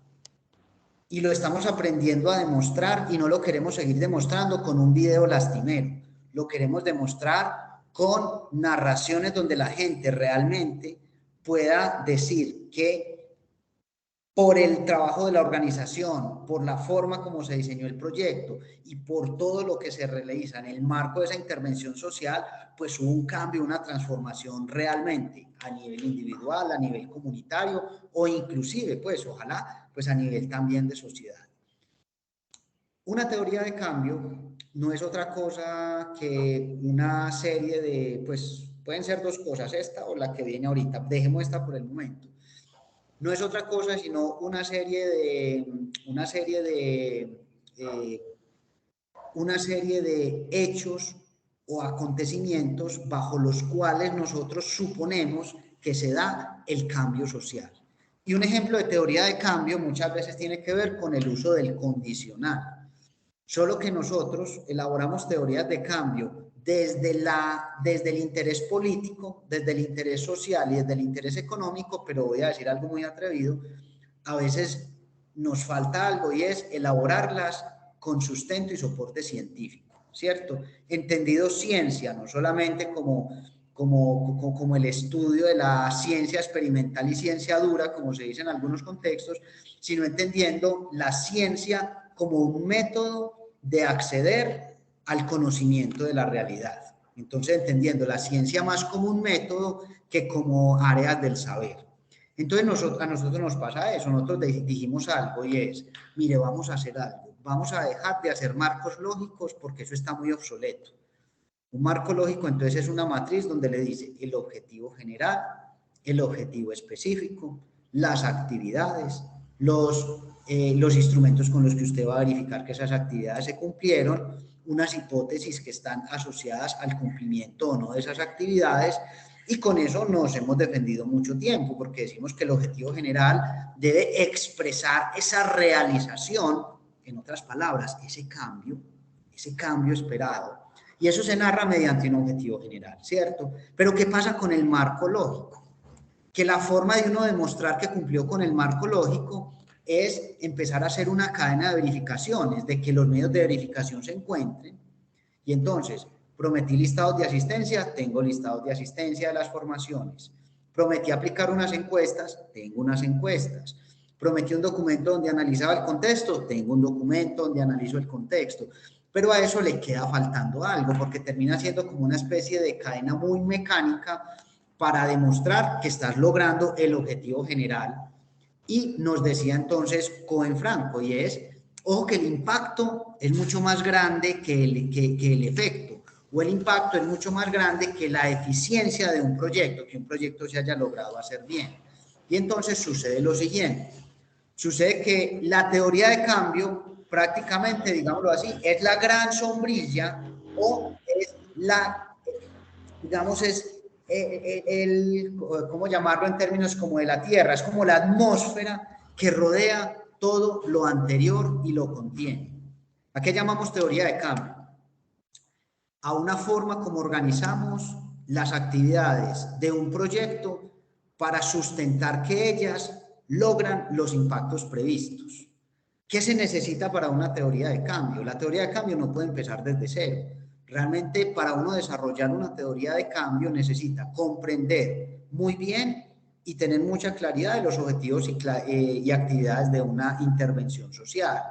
y lo estamos aprendiendo a demostrar y no lo queremos seguir demostrando con un video lastimero, lo queremos demostrar con narraciones donde la gente realmente pueda decir que por el trabajo de la organización, por la forma como se diseñó el proyecto y por todo lo que se realiza en el marco de esa intervención social, pues hubo un cambio, una transformación realmente a nivel individual, a nivel comunitario o inclusive, pues ojalá, pues a nivel también de sociedad. Una teoría de cambio no es otra cosa que una serie de, pues pueden ser dos cosas, esta o la que viene ahorita, dejemos esta por el momento. No es otra cosa sino una serie de hechos o acontecimientos bajo los cuales nosotros suponemos que se da el cambio social. Y un ejemplo de teoría de cambio muchas veces tiene que ver con el uso del condicional. Solo que nosotros elaboramos teorías de cambio desde el interés político, desde el interés social y desde el interés económico, pero voy a decir algo muy atrevido, a veces nos falta algo y es elaborarlas con sustento y soporte científico, ¿cierto? Entendido ciencia, no solamente como el estudio de la ciencia experimental y ciencia dura, como se dice en algunos contextos, sino entendiendo la ciencia como un método de acceder al conocimiento de la realidad. Entonces, entendiendo la ciencia más como un método que como áreas del saber. Entonces, a nosotros nos pasa eso, nosotros dijimos algo y es, mire, vamos a hacer algo, vamos a dejar de hacer marcos lógicos porque eso está muy obsoleto. Un marco lógico entonces es una matriz donde le dice el objetivo general, el objetivo específico, las actividades, los instrumentos con los que usted va a verificar que esas actividades se cumplieron, unas hipótesis que están asociadas al cumplimiento o no de esas actividades, y con eso nos hemos defendido mucho tiempo, porque decimos que el objetivo general debe expresar esa realización, en otras palabras, ese cambio esperado. Y eso se narra mediante un objetivo general, ¿cierto? Pero ¿qué pasa con el marco lógico? Que la forma de uno demostrar que cumplió con el marco lógico es empezar a hacer una cadena de verificaciones, de que los medios de verificación se encuentren. Y entonces, prometí listados de asistencia, tengo listados de asistencia de las formaciones. Prometí aplicar unas encuestas, tengo unas encuestas. Prometí un documento donde analizaba el contexto, tengo un documento donde analizo el contexto. Pero a eso le queda faltando algo, porque termina siendo como una especie de cadena muy mecánica para demostrar que estás logrando el objetivo general. Y nos decía entonces Cohen-Franco, y es, ojo que el impacto es mucho más grande que el efecto, o el impacto es mucho más grande que la eficiencia de un proyecto, que un proyecto se haya logrado hacer bien. Y entonces sucede lo siguiente, sucede que la teoría de cambio prácticamente, digámoslo así, es la gran sombrilla o es la, digamos, es ¿cómo llamarlo en términos como de la Tierra? Es como la atmósfera que rodea todo lo anterior y lo contiene. ¿A qué llamamos teoría de cambio? A una forma como organizamos las actividades de un proyecto para sustentar que ellas logran los impactos previstos. ¿Qué se necesita para una teoría de cambio? La teoría de cambio no puede empezar desde cero. Realmente, para uno desarrollar una teoría de cambio necesita comprender muy bien y tener mucha claridad de los objetivos y actividades de una intervención social.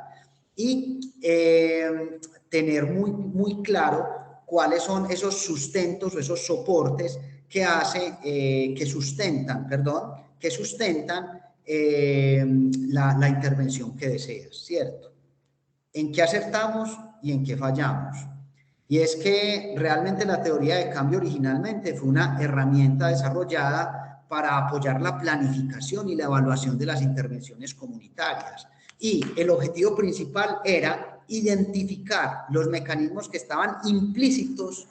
Y tener muy claro cuáles son esos sustentos o esos soportes que sustentan la intervención que deseas, ¿cierto? ¿En qué acertamos y en qué fallamos? Y es que realmente la teoría de cambio originalmente fue una herramienta desarrollada para apoyar la planificación y la evaluación de las intervenciones comunitarias. Y el objetivo principal era identificar los mecanismos que estaban implícitos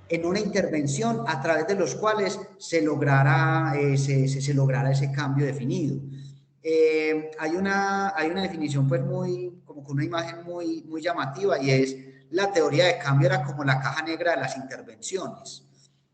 en una intervención a través de los cuales se lograra ese cambio definido. Hay una definición pues como con una imagen muy llamativa, y es la teoría de cambio era como la caja negra de las intervenciones,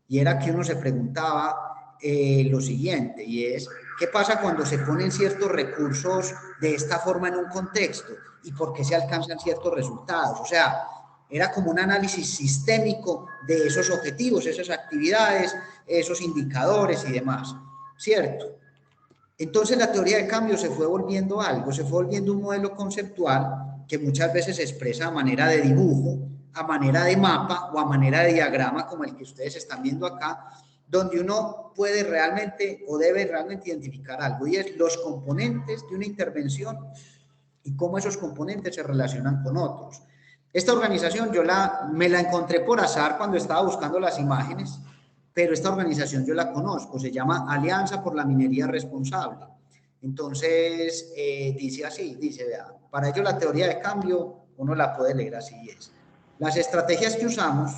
y era que uno se preguntaba lo siguiente, y es ¿qué pasa cuando se ponen ciertos recursos de esta forma en un contexto y por qué se alcanzan ciertos resultados? O sea, era como un análisis sistémico de esos objetivos, esas actividades, esos indicadores y demás, ¿cierto? Entonces la teoría de cambio se fue volviendo algo, se fue volviendo un modelo conceptual que muchas veces se expresa a manera de dibujo, a manera de mapa o a manera de diagrama como el que ustedes están viendo acá, donde uno puede realmente o debe realmente identificar algo, y es los componentes de una intervención y cómo esos componentes se relacionan con otros. Esta organización me la encontré por azar cuando estaba buscando las imágenes, pero esta organización yo la conozco, se llama Alianza por la Minería Responsable. Entonces, dice, vea, para ello la teoría de cambio uno la puede leer así, es: las estrategias que usamos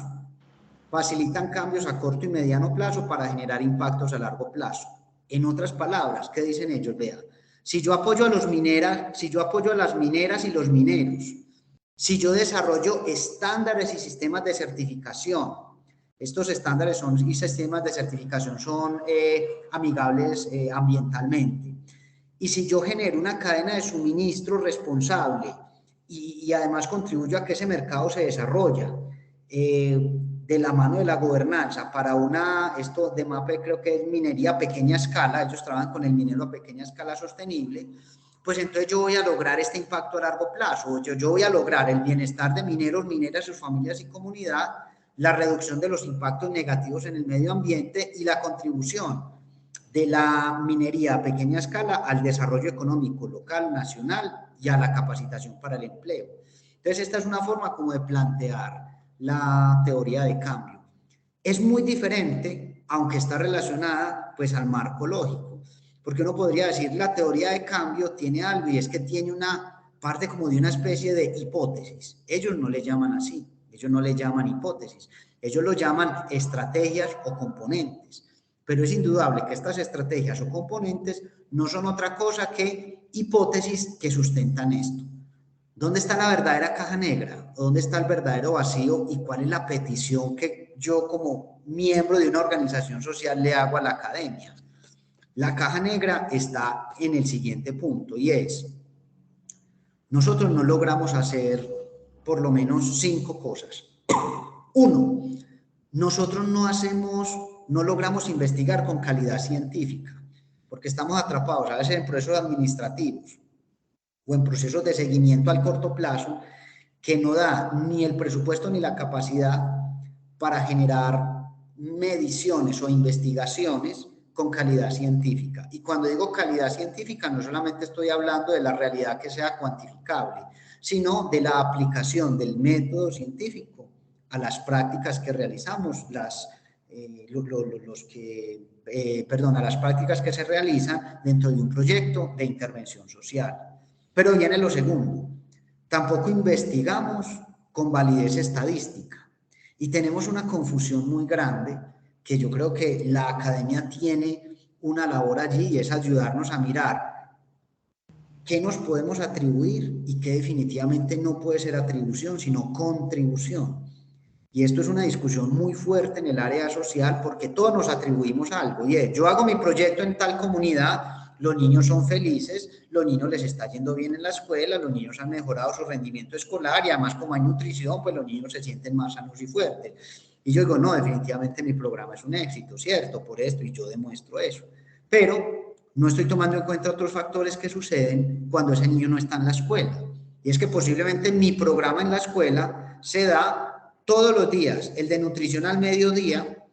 facilitan cambios a corto y mediano plazo para generar impactos a largo plazo. En otras palabras, ¿qué dicen ellos? Vean, si yo apoyo a las mineras y los mineros, si yo desarrollo estándares y sistemas de certificación, estos estándares y sistemas de certificación son amigables ambientalmente, y si yo genero una cadena de suministro responsable y además contribuyo a que ese mercado se desarrolle de la mano de la gobernanza para esto de MAPE creo que es minería a pequeña escala, ellos trabajan con el minero a pequeña escala sostenible, pues entonces yo voy a lograr este impacto a largo plazo, yo voy a lograr el bienestar de mineros, mineras, sus familias y comunidad, la reducción de los impactos negativos en el medio ambiente y la contribución de la minería a pequeña escala al desarrollo económico local, nacional y a la capacitación para el empleo. Entonces, esta es una forma como de plantear la teoría de cambio. Es muy diferente, aunque está relacionada pues al marco lógico, porque uno podría decir la teoría de cambio tiene algo y es que tiene una parte como de una especie de hipótesis. Ellos no le llaman así, ellos no le llaman hipótesis, ellos lo llaman estrategias o componentes. Pero es indudable que estas estrategias o componentes no son otra cosa que hipótesis que sustentan esto. ¿Dónde está la verdadera caja negra? ¿O dónde está el verdadero vacío? ¿Y cuál es la petición que yo como miembro de una organización social le hago a la academia? La caja negra está en el siguiente punto y es, nosotros no logramos hacer por lo menos 5 cosas. 1, nosotros no logramos investigar con calidad científica, porque estamos atrapados a veces en procesos administrativos o en procesos de seguimiento al corto plazo que no da ni el presupuesto ni la capacidad para generar mediciones o investigaciones con calidad científica. Y cuando digo calidad científica, no solamente estoy hablando de la realidad que sea cuantificable, sino de la aplicación del método científico a las prácticas que realizamos, a las prácticas que se realizan dentro de un proyecto de intervención social. Pero viene lo segundo, tampoco investigamos con validez estadística y tenemos una confusión muy grande que yo creo que la academia tiene una labor allí y es ayudarnos a mirar qué nos podemos atribuir y qué definitivamente no puede ser atribución, sino contribución. Y esto es una discusión muy fuerte en el área social porque todos nos atribuimos algo. Y es, yo hago mi proyecto en tal comunidad, los niños son felices, los niños les está yendo bien en la escuela, los niños han mejorado su rendimiento escolar y además como hay nutrición, pues los niños se sienten más sanos y fuertes. Y yo digo, no, definitivamente mi programa es un éxito, ¿cierto? Por esto, y yo demuestro eso. Pero no estoy tomando en cuenta otros factores que suceden cuando ese niño no está en la escuela. Y es que posiblemente mi programa en la escuela se da todos los días, el de nutrición al mediodía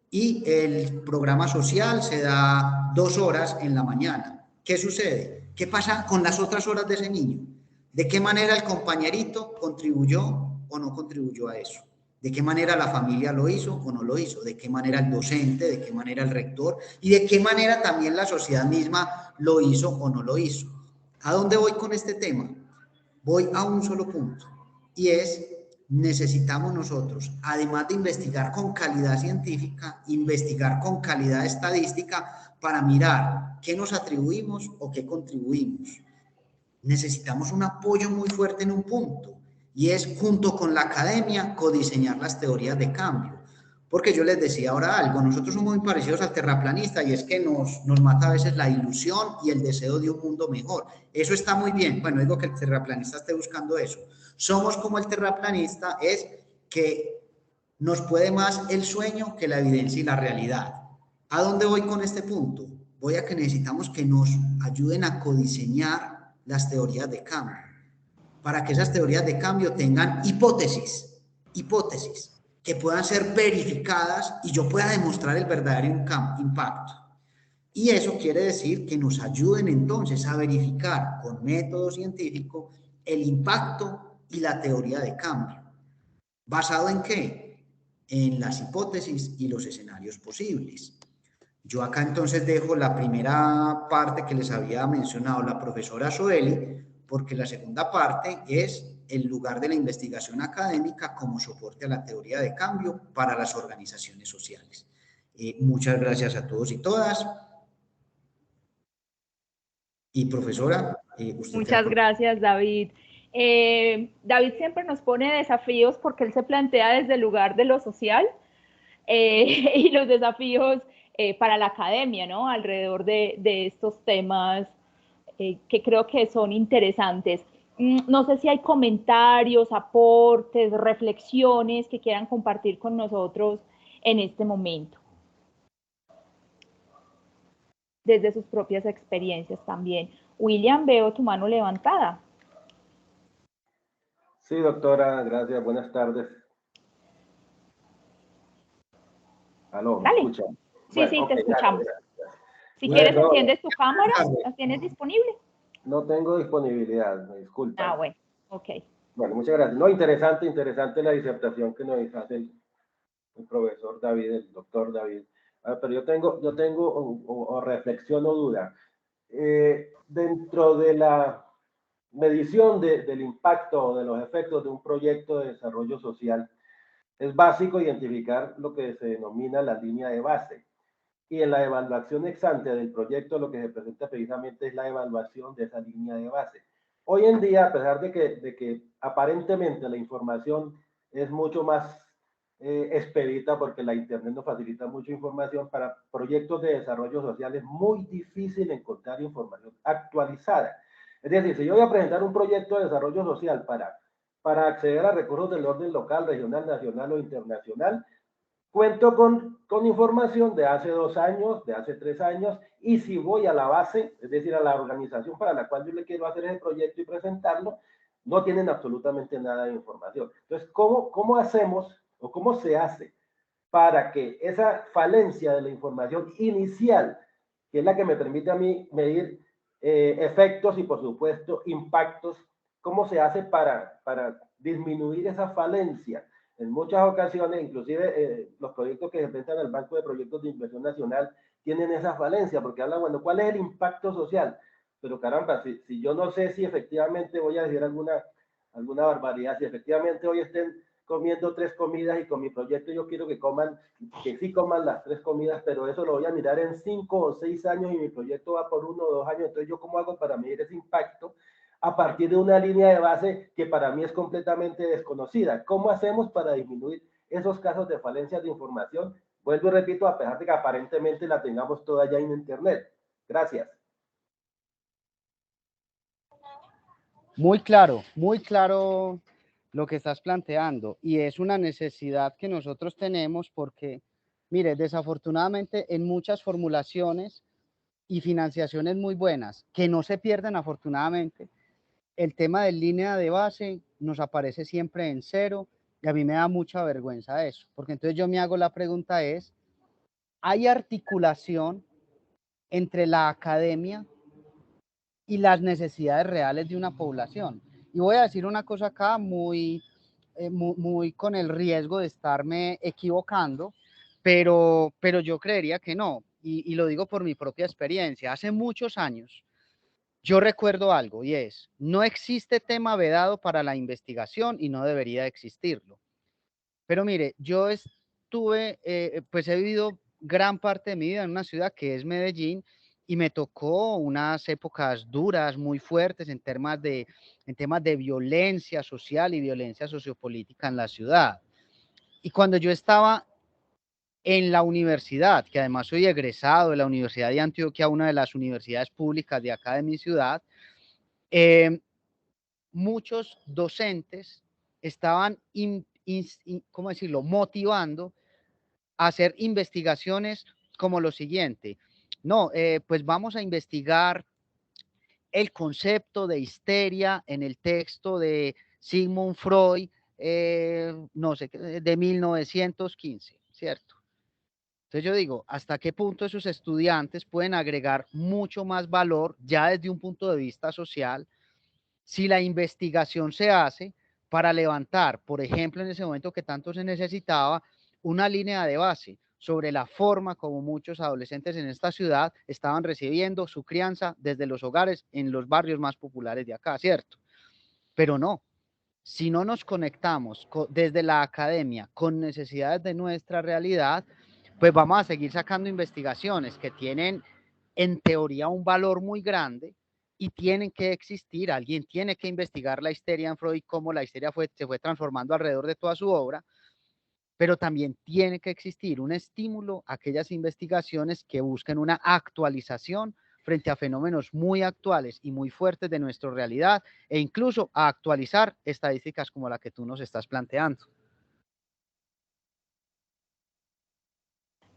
y el programa social se da 2 horas en la mañana. ¿Qué sucede? ¿Qué pasa con las otras horas de ese niño? ¿De qué manera el compañerito contribuyó o no contribuyó a eso? ¿De qué manera la familia lo hizo o no lo hizo? ¿De qué manera el docente? ¿De qué manera el rector? ¿Y de qué manera también la sociedad misma lo hizo o no lo hizo? ¿A dónde voy con este tema? Voy a un solo punto y es, necesitamos nosotros, además de investigar con calidad científica, investigar con calidad estadística para mirar qué nos atribuimos o qué contribuimos. Necesitamos un apoyo muy fuerte en un punto y es, junto con la academia, codiseñar las teorías de cambio. Porque yo les decía ahora algo, nosotros somos muy parecidos al terraplanista y es que nos mata a veces la ilusión y el deseo de un mundo mejor. Eso está muy bien, bueno, digo que el terraplanista esté buscando eso. Somos como el terraplanista, es que nos puede más el sueño que la evidencia y la realidad. ¿A dónde voy con este punto? Voy a que necesitamos que nos ayuden a codiseñar las teorías de cambio, para que esas teorías de cambio tengan hipótesis que puedan ser verificadas y yo pueda demostrar el verdadero impacto. Y eso quiere decir que nos ayuden entonces a verificar con método científico el impacto y la teoría de cambio. ¿Basado en qué? En las hipótesis y los escenarios posibles. Yo acá entonces dejo la primera parte que les había mencionado la profesora Zoeli, porque la segunda parte es el lugar de la investigación académica como soporte a la teoría de cambio para las organizaciones sociales. Muchas gracias a todos y todas. Y profesora, usted Muchas gracias, David. David siempre nos pone desafíos porque él se plantea desde el lugar de lo social y los desafíos para la academia, ¿no? Alrededor de estos temas que creo que son interesantes. No sé si hay comentarios, aportes, reflexiones que quieran compartir con nosotros en este momento, desde sus propias experiencias también. William, veo tu mano levantada. Sí, doctora, gracias. Buenas tardes. Aló, ¿me escuchan? Sí, bueno, sí, te escuchamos. Gracias. Si bueno, quieres, enciendes tu cámara. ¿La tienes disponible? No tengo disponibilidad, me disculpa. Ah, bueno, ok. Bueno, muchas gracias. No, interesante la disertación que nos hace el profesor David, el doctor David. Pero yo tengo o reflexión o duda. Dentro de la medición del impacto o de los efectos de un proyecto de desarrollo social, es básico identificar lo que se denomina la línea de base. Y en la evaluación ex ante del proyecto lo que se presenta precisamente es la evaluación de esa línea de base. Hoy en día, a pesar de que aparentemente la información es mucho más expedita porque la internet nos facilita mucha información, para proyectos de desarrollo social es muy difícil encontrar información actualizada. Es decir, si yo voy a presentar un proyecto de desarrollo social para acceder a recursos del orden local, regional, nacional o internacional, cuento con información de hace 2 años, de hace 3 años, y si voy a la base, es decir, a la organización para la cual yo le quiero hacer ese proyecto y presentarlo, no tienen absolutamente nada de información. Entonces, ¿cómo hacemos o cómo se hace para que esa falencia de la información inicial, que es la que me permite a mí medir efectos y, por supuesto, impactos, cómo se hace para disminuir esa falencia? En muchas ocasiones, inclusive los proyectos que se presentan al Banco de Proyectos de Inversión Nacional tienen esa falencia, porque hablan, bueno, ¿cuál es el impacto social? Pero caramba, si yo no sé si efectivamente voy a decir alguna barbaridad, si efectivamente hoy estén comiendo 3 comidas y con mi proyecto yo quiero que sí coman las 3 comidas, pero eso lo voy a mirar en 5 o 6 años y mi proyecto va por 1 o 2 años, entonces yo cómo hago para medir ese impacto a partir de una línea de base que para mí es completamente desconocida. ¿Cómo hacemos para disminuir esos casos de falencias de información? Vuelvo y repito, a pesar de que aparentemente la tengamos toda ya en internet. Gracias. Muy claro lo que estás planteando, y es una necesidad que nosotros tenemos porque, mire, desafortunadamente en muchas formulaciones y financiaciones muy buenas, que no se pierden afortunadamente, el tema de línea de base nos aparece siempre en 0, y a mí me da mucha vergüenza eso, porque entonces yo me hago la pregunta es, ¿hay articulación entre la academia y las necesidades reales de una población? Y voy a decir una cosa acá muy con el riesgo de estarme equivocando, pero yo creería que no, y lo digo por mi propia experiencia. Hace muchos años yo recuerdo algo, y es, no existe tema vedado para la investigación y no debería existirlo. Pero mire, yo estuve, pues he vivido gran parte de mi vida en una ciudad que es Medellín, y me tocó unas épocas duras, muy fuertes en temas de violencia social y violencia sociopolítica en la ciudad. Y cuando yo estaba en la universidad, que además soy egresado de la Universidad de Antioquia, una de las universidades públicas de acá de mi ciudad, muchos docentes estaban, ¿cómo decirlo?, motivando a hacer investigaciones como lo siguiente. No, pues vamos a investigar el concepto de histeria en el texto de Sigmund Freud, no sé, de 1915, ¿cierto? Entonces yo digo, ¿hasta qué punto esos estudiantes pueden agregar mucho más valor ya desde un punto de vista social si la investigación se hace para levantar, por ejemplo, en ese momento que tanto se necesitaba, una línea de base sobre la forma como muchos adolescentes en esta ciudad estaban recibiendo su crianza desde los hogares en los barrios más populares de acá, ¿cierto? Pero no, si no nos conectamos desde la academia con necesidades de nuestra realidad, pues vamos a seguir sacando investigaciones que tienen en teoría un valor muy grande y tienen que existir. Alguien tiene que investigar la histeria en Freud, cómo la histeria se fue transformando alrededor de toda su obra, pero también tiene que existir un estímulo a aquellas investigaciones que busquen una actualización frente a fenómenos muy actuales y muy fuertes de nuestra realidad, e incluso a actualizar estadísticas como la que tú nos estás planteando.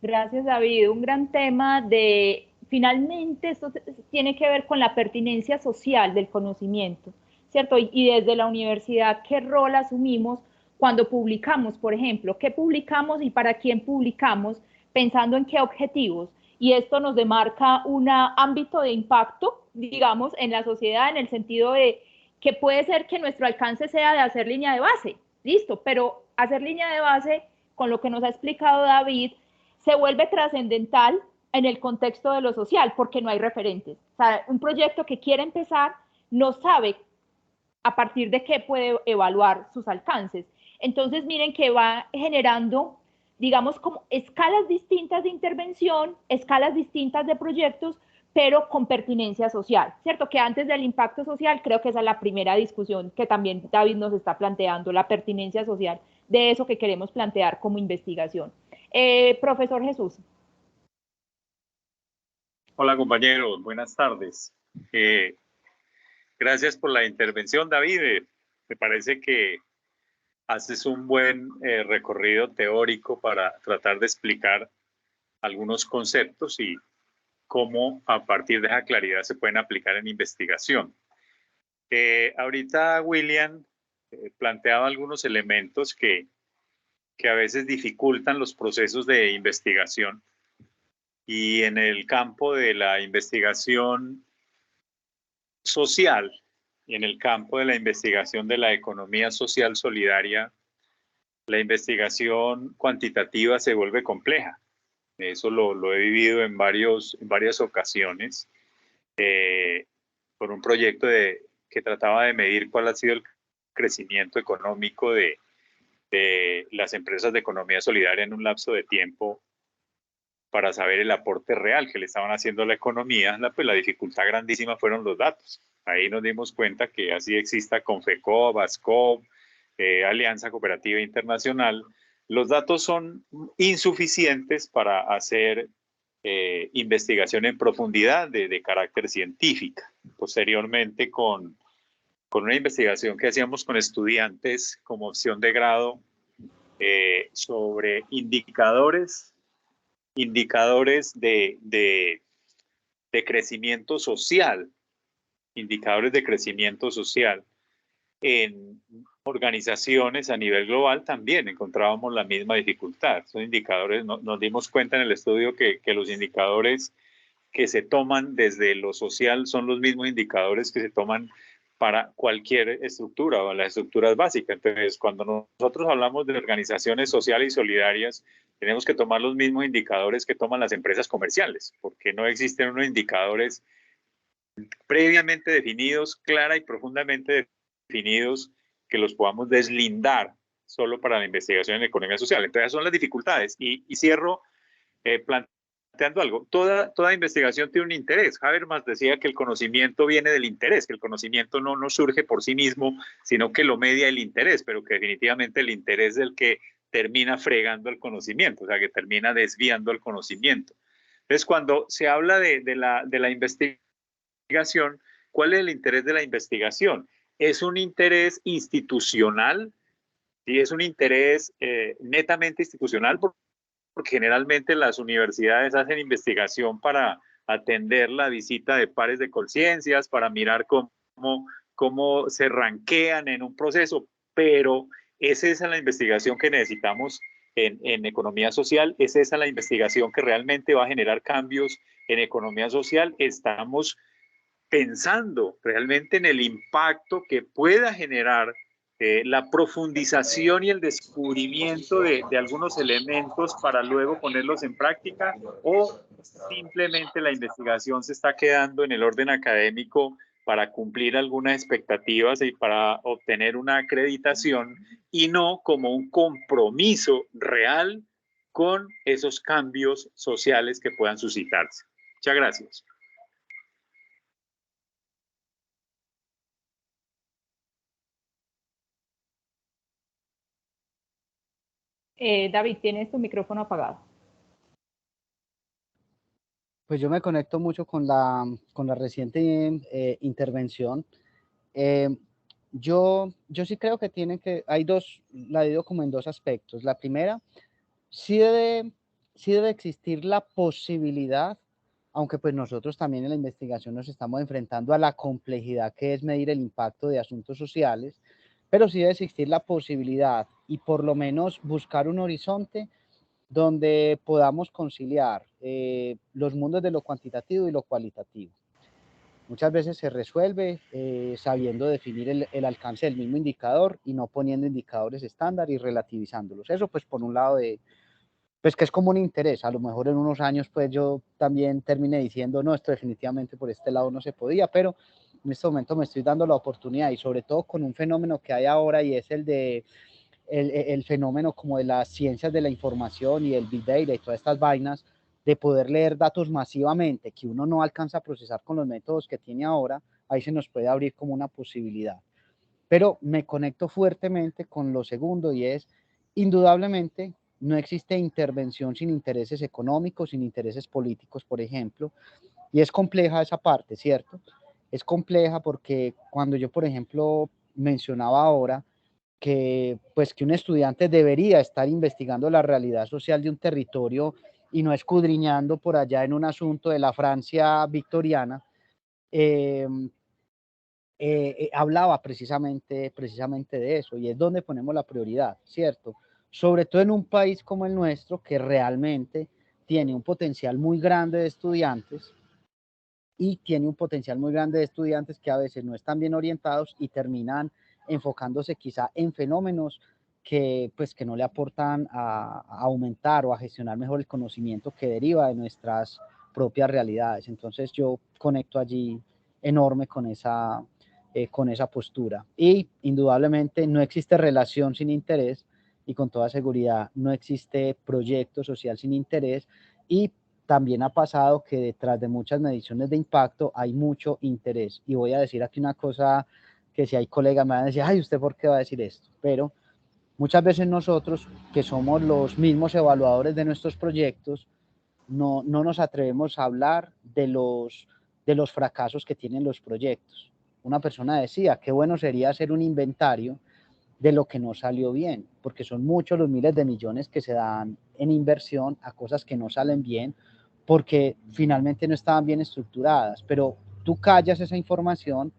Gracias, David. Un gran tema de, finalmente, esto tiene que ver con la pertinencia social del conocimiento, ¿cierto? Y desde la universidad, ¿qué rol asumimos cuando publicamos, por ejemplo? ¿Qué publicamos y para quién publicamos? Pensando en qué objetivos. Y esto nos demarca un ámbito de impacto, digamos, en la sociedad, en el sentido de que puede ser que nuestro alcance sea de hacer línea de base, listo, pero hacer línea de base, con lo que nos ha explicado David, se vuelve trascendental en el contexto de lo social, porque no hay referentes. O sea, un proyecto que quiere empezar no sabe a partir de qué puede evaluar sus alcances. Entonces, miren que va generando, digamos, como escalas distintas de intervención, escalas distintas de proyectos, pero con pertinencia social, ¿cierto? Que antes del impacto social, creo que esa es la primera discusión que también David nos está planteando, la pertinencia social de eso que queremos plantear como investigación. Profesor Jesús. Hola compañeros, buenas tardes. Gracias por la intervención, David. Me parece que haces un buen recorrido teórico para tratar de explicar algunos conceptos y cómo a partir de esa claridad se pueden aplicar en investigación. Ahorita William planteaba algunos elementos que a veces dificultan los procesos de investigación. Y en el campo de la investigación social y en el campo de la investigación de la economía social solidaria, la investigación cuantitativa se vuelve compleja. Eso lo he vivido en varias ocasiones por un proyecto que trataba de medir cuál ha sido el crecimiento económico de las empresas de economía solidaria en un lapso de tiempo para saber el aporte real que le estaban haciendo a la economía. Pues la dificultad grandísima fueron los datos. Ahí nos dimos cuenta que así exista Confecoop, ASCOP, Alianza Cooperativa Internacional. Los datos son insuficientes para hacer investigación en profundidad de carácter científica. Posteriormente, con una investigación que hacíamos con estudiantes como opción de grado sobre indicadores de crecimiento social, indicadores de crecimiento social en organizaciones a nivel global, también encontrábamos la misma dificultad. Son indicadores, nos dimos cuenta en el estudio que los indicadores que se toman desde lo social son los mismos indicadores que se toman para cualquier estructura o las estructuras básicas. Entonces, cuando nosotros hablamos de organizaciones sociales y solidarias, tenemos que tomar los mismos indicadores que toman las empresas comerciales, porque no existen unos indicadores previamente definidos, clara y profundamente definidos, que los podamos deslindar solo para la investigación en economía social. Entonces, esas son las dificultades. Y cierro planteando algo. Toda investigación tiene un interés. Habermas decía que el conocimiento viene del interés, que el conocimiento no surge por sí mismo, sino que lo media el interés, pero que definitivamente el interés es el que termina fregando el conocimiento, o sea, que termina desviando el conocimiento. Entonces, cuando se habla de la investigación, ¿cuál es el interés de la investigación? ¿Es un interés institucional? ¿Sí? ¿Es un interés netamente institucional? Porque generalmente las universidades hacen investigación para atender la visita de pares de conciencias, para mirar cómo se ranquean en un proceso, pero ¿es esa la investigación que necesitamos en economía social? ¿Es esa la investigación que realmente va a generar cambios en economía social? ¿Estamos pensando realmente en el impacto que pueda generar la profundización y el descubrimiento de algunos elementos para luego ponerlos en práctica, o simplemente la investigación se está quedando en el orden académico para cumplir algunas expectativas y para obtener una acreditación, y no como un compromiso real con esos cambios sociales que puedan suscitarse. Muchas gracias. David, tienes tu micrófono apagado. Pues yo me conecto mucho con la reciente intervención. Yo sí creo que hay dos, la divido como en dos aspectos. La primera, sí debe existir la posibilidad, aunque pues nosotros también en la investigación nos estamos enfrentando a la complejidad que es medir el impacto de asuntos sociales, pero sí debe existir la posibilidad y por lo menos buscar un horizonte donde podamos conciliar los mundos de lo cuantitativo y lo cualitativo. Muchas veces se resuelve sabiendo definir el alcance del mismo indicador y no poniendo indicadores estándar y relativizándolos. Eso pues por un lado pues que es como un interés. A lo mejor en unos años pues yo también termine diciendo, no, esto definitivamente por este lado no se podía, pero en este momento me estoy dando la oportunidad y sobre todo con un fenómeno que hay ahora y es el fenómeno como de las ciencias de la información y el Big Data y todas estas vainas, de poder leer datos masivamente que uno no alcanza a procesar con los métodos que tiene ahora, ahí se nos puede abrir como una posibilidad. Pero me conecto fuertemente con lo segundo y es, indudablemente, no existe intervención sin intereses económicos, sin intereses políticos, por ejemplo, y es compleja esa parte, ¿cierto? Es compleja porque cuando yo, por ejemplo, mencionaba ahora que pues que un estudiante debería estar investigando la realidad social de un territorio y no escudriñando por allá en un asunto de la Francia victoriana, hablaba precisamente de eso, y es donde ponemos la prioridad, ¿cierto? Sobre todo en un país como el nuestro, que realmente tiene un potencial muy grande de estudiantes, y tiene un potencial muy grande de estudiantes que a veces no están bien orientados y terminan enfocándose quizá en fenómenos que pues que no le aportan a aumentar o a gestionar mejor el conocimiento que deriva de nuestras propias realidades. Entonces yo conecto allí enorme con esa postura. Y indudablemente no existe relación sin interés, y con toda seguridad no existe proyecto social sin interés, y también ha pasado que detrás de muchas mediciones de impacto hay mucho interés. Y voy a decir aquí una cosa que si hay colegas me van a decir, ay, ¿usted por qué va a decir esto? Pero muchas veces nosotros, que somos los mismos evaluadores de nuestros proyectos, no nos atrevemos a hablar de los fracasos que tienen los proyectos. Una persona decía, qué bueno sería hacer un inventario de lo que no salió bien, porque son muchos los miles de millones que se dan en inversión a cosas que no salen bien, porque finalmente no estaban bien estructuradas, pero tú callas esa información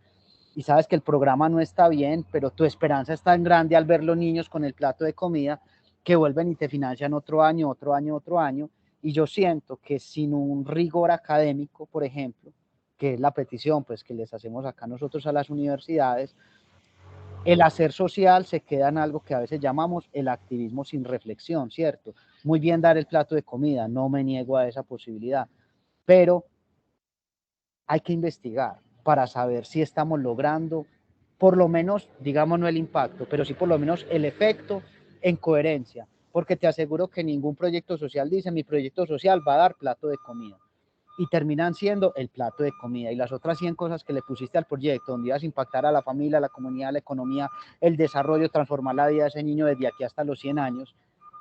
y sabes que el programa no está bien, pero tu esperanza es tan grande al ver los niños con el plato de comida que vuelven y te financian otro año, otro año, otro año. Y yo siento que sin un rigor académico, por ejemplo, que es la petición pues, que les hacemos acá nosotros a las universidades, el hacer social se queda en algo que a veces llamamos el activismo sin reflexión, ¿cierto? Muy bien dar el plato de comida, no me niego a esa posibilidad, pero hay que investigar para saber si estamos logrando, por lo menos, digamos, no el impacto, pero sí por lo menos el efecto en coherencia, porque te aseguro que ningún proyecto social dice, mi proyecto social va a dar plato de comida, y terminan siendo el plato de comida, y las otras 100 cosas que le pusiste al proyecto, donde ibas a impactar a la familia, a la comunidad, la economía, el desarrollo, transformar la vida de ese niño desde aquí hasta los 100 años,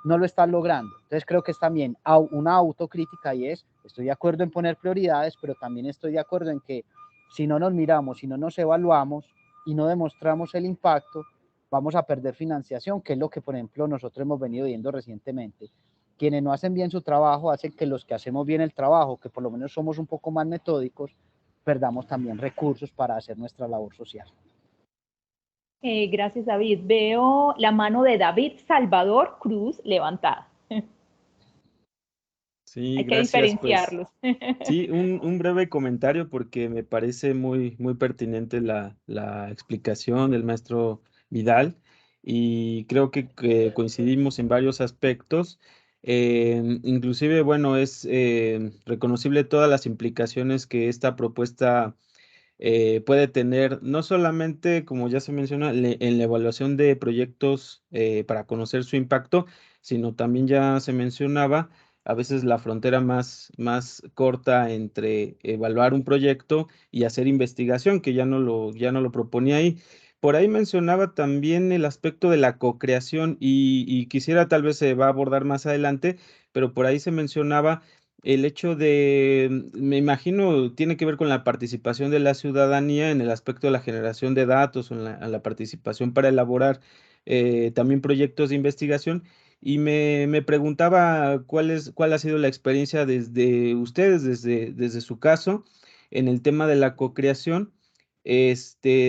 no lo estás logrando. Entonces creo que es también una autocrítica, y estoy de acuerdo en poner prioridades, pero también estoy de acuerdo en que si no nos miramos, si no nos evaluamos y no demostramos el impacto, vamos a perder financiación, que es lo que, por ejemplo, nosotros hemos venido viendo recientemente. Quienes no hacen bien su trabajo hacen que los que hacemos bien el trabajo, que por lo menos somos un poco más metódicos, perdamos también recursos para hacer nuestra labor social. Gracias, David. Veo la mano de David Salvador Cruz levantada. Sí, Hay que gracias. Pues diferenciarlos. sí, un breve comentario porque me parece muy, muy pertinente la explicación del maestro Vidal, y creo que coincidimos en varios aspectos. Inclusive, bueno, es reconocible todas las implicaciones que esta propuesta puede tener no solamente, como ya se menciona, en la evaluación de proyectos para conocer su impacto, sino también ya se mencionaba a veces la frontera más corta entre evaluar un proyecto y hacer investigación, que ya no lo proponía ahí. Por ahí mencionaba también el aspecto de la cocreación y quisiera, tal vez se va a abordar más adelante, pero por ahí se mencionaba el hecho de, me imagino, tiene que ver con la participación de la ciudadanía en el aspecto de la generación de datos o en la participación para elaborar también proyectos de investigación. Y me preguntaba cuál ha sido la experiencia desde ustedes, desde su caso, en el tema de la cocreación,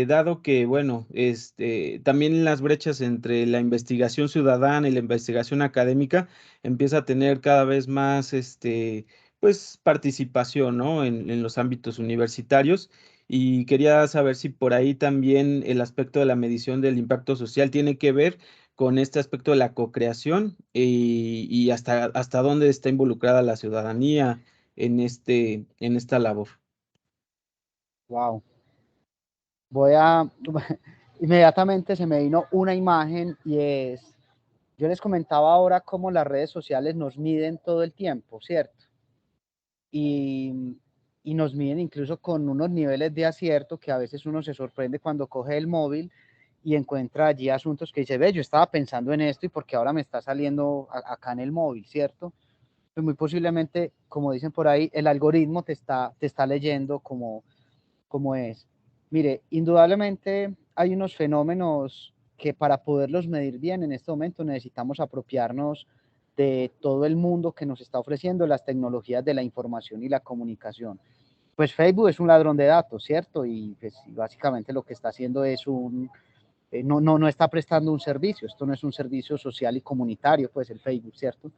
dado que, bueno, también las brechas entre la investigación ciudadana y la investigación académica empieza a tener cada vez más, pues, participación, ¿no? En los ámbitos universitarios. Y quería saber si por ahí también el aspecto de la medición del impacto social tiene que ver con este aspecto de la cocreación y hasta dónde está involucrada la ciudadanía en esta labor. Wow. Voy a, inmediatamente se me vino una imagen y es, yo les comentaba ahora cómo las redes sociales nos miden todo el tiempo, ¿cierto? Y nos miden incluso con unos niveles de acierto que a veces uno se sorprende cuando coge el móvil y encuentra allí asuntos que dice, ve, yo estaba pensando en esto y porque ahora me está saliendo acá en el móvil, ¿cierto? Pues muy posiblemente, como dicen por ahí, el algoritmo te está leyendo como es. Mire, indudablemente hay unos fenómenos que para poderlos medir bien en este momento necesitamos apropiarnos de todo el mundo que nos está ofreciendo las tecnologías de la información y la comunicación. Pues Facebook es un ladrón de datos, ¿cierto? Y pues básicamente lo que está haciendo es no está prestando un servicio, esto no es un servicio social y comunitario, pues el Facebook, ¿cierto?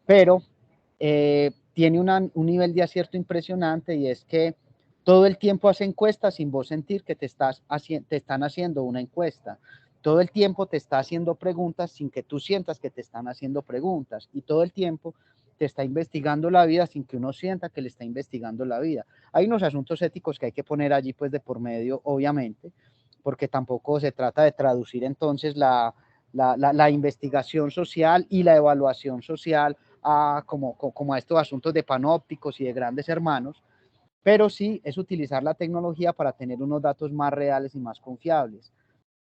Pero tiene un nivel de acierto impresionante y es que todo el tiempo hace encuestas sin vos sentir que te están haciendo una encuesta. Todo el tiempo te está haciendo preguntas sin que tú sientas que te están haciendo preguntas. Y todo el tiempo te está investigando la vida sin que uno sienta que le está investigando la vida. Hay unos asuntos éticos que hay que poner allí pues de por medio, obviamente, porque tampoco se trata de traducir entonces la investigación social y la evaluación social como a estos asuntos de panópticos y de grandes hermanos, pero sí es utilizar la tecnología para tener unos datos más reales y más confiables.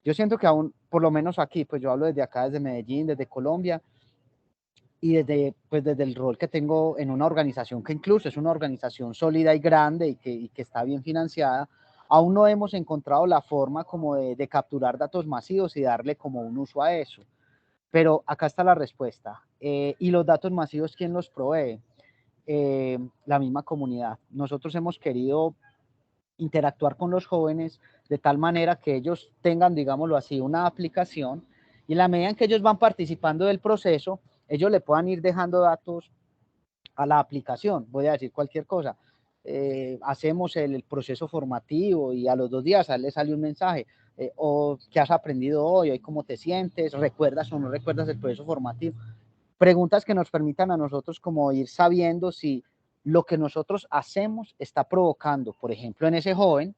Yo siento que aún, por lo menos aquí, pues yo hablo desde acá, desde Medellín, desde Colombia, y desde el rol que tengo en una organización que incluso es una organización sólida y grande y que está bien financiada, aún no hemos encontrado la forma como de capturar datos masivos y darle como un uso a eso. Pero acá está la respuesta. ¿Y los datos masivos quién los provee? La misma comunidad. Nosotros hemos querido interactuar con los jóvenes de tal manera que ellos tengan, digámoslo así, una aplicación y en la medida en que ellos van participando del proceso, ellos le puedan ir dejando datos a la aplicación. Voy a decir cualquier cosa. Hacemos el proceso formativo y a los 2 días le sale un mensaje. O qué has aprendido hoy, cómo te sientes, recuerdas o no recuerdas el proceso formativo. Preguntas que nos permitan a nosotros como ir sabiendo si lo que nosotros hacemos está provocando, por ejemplo, en ese joven,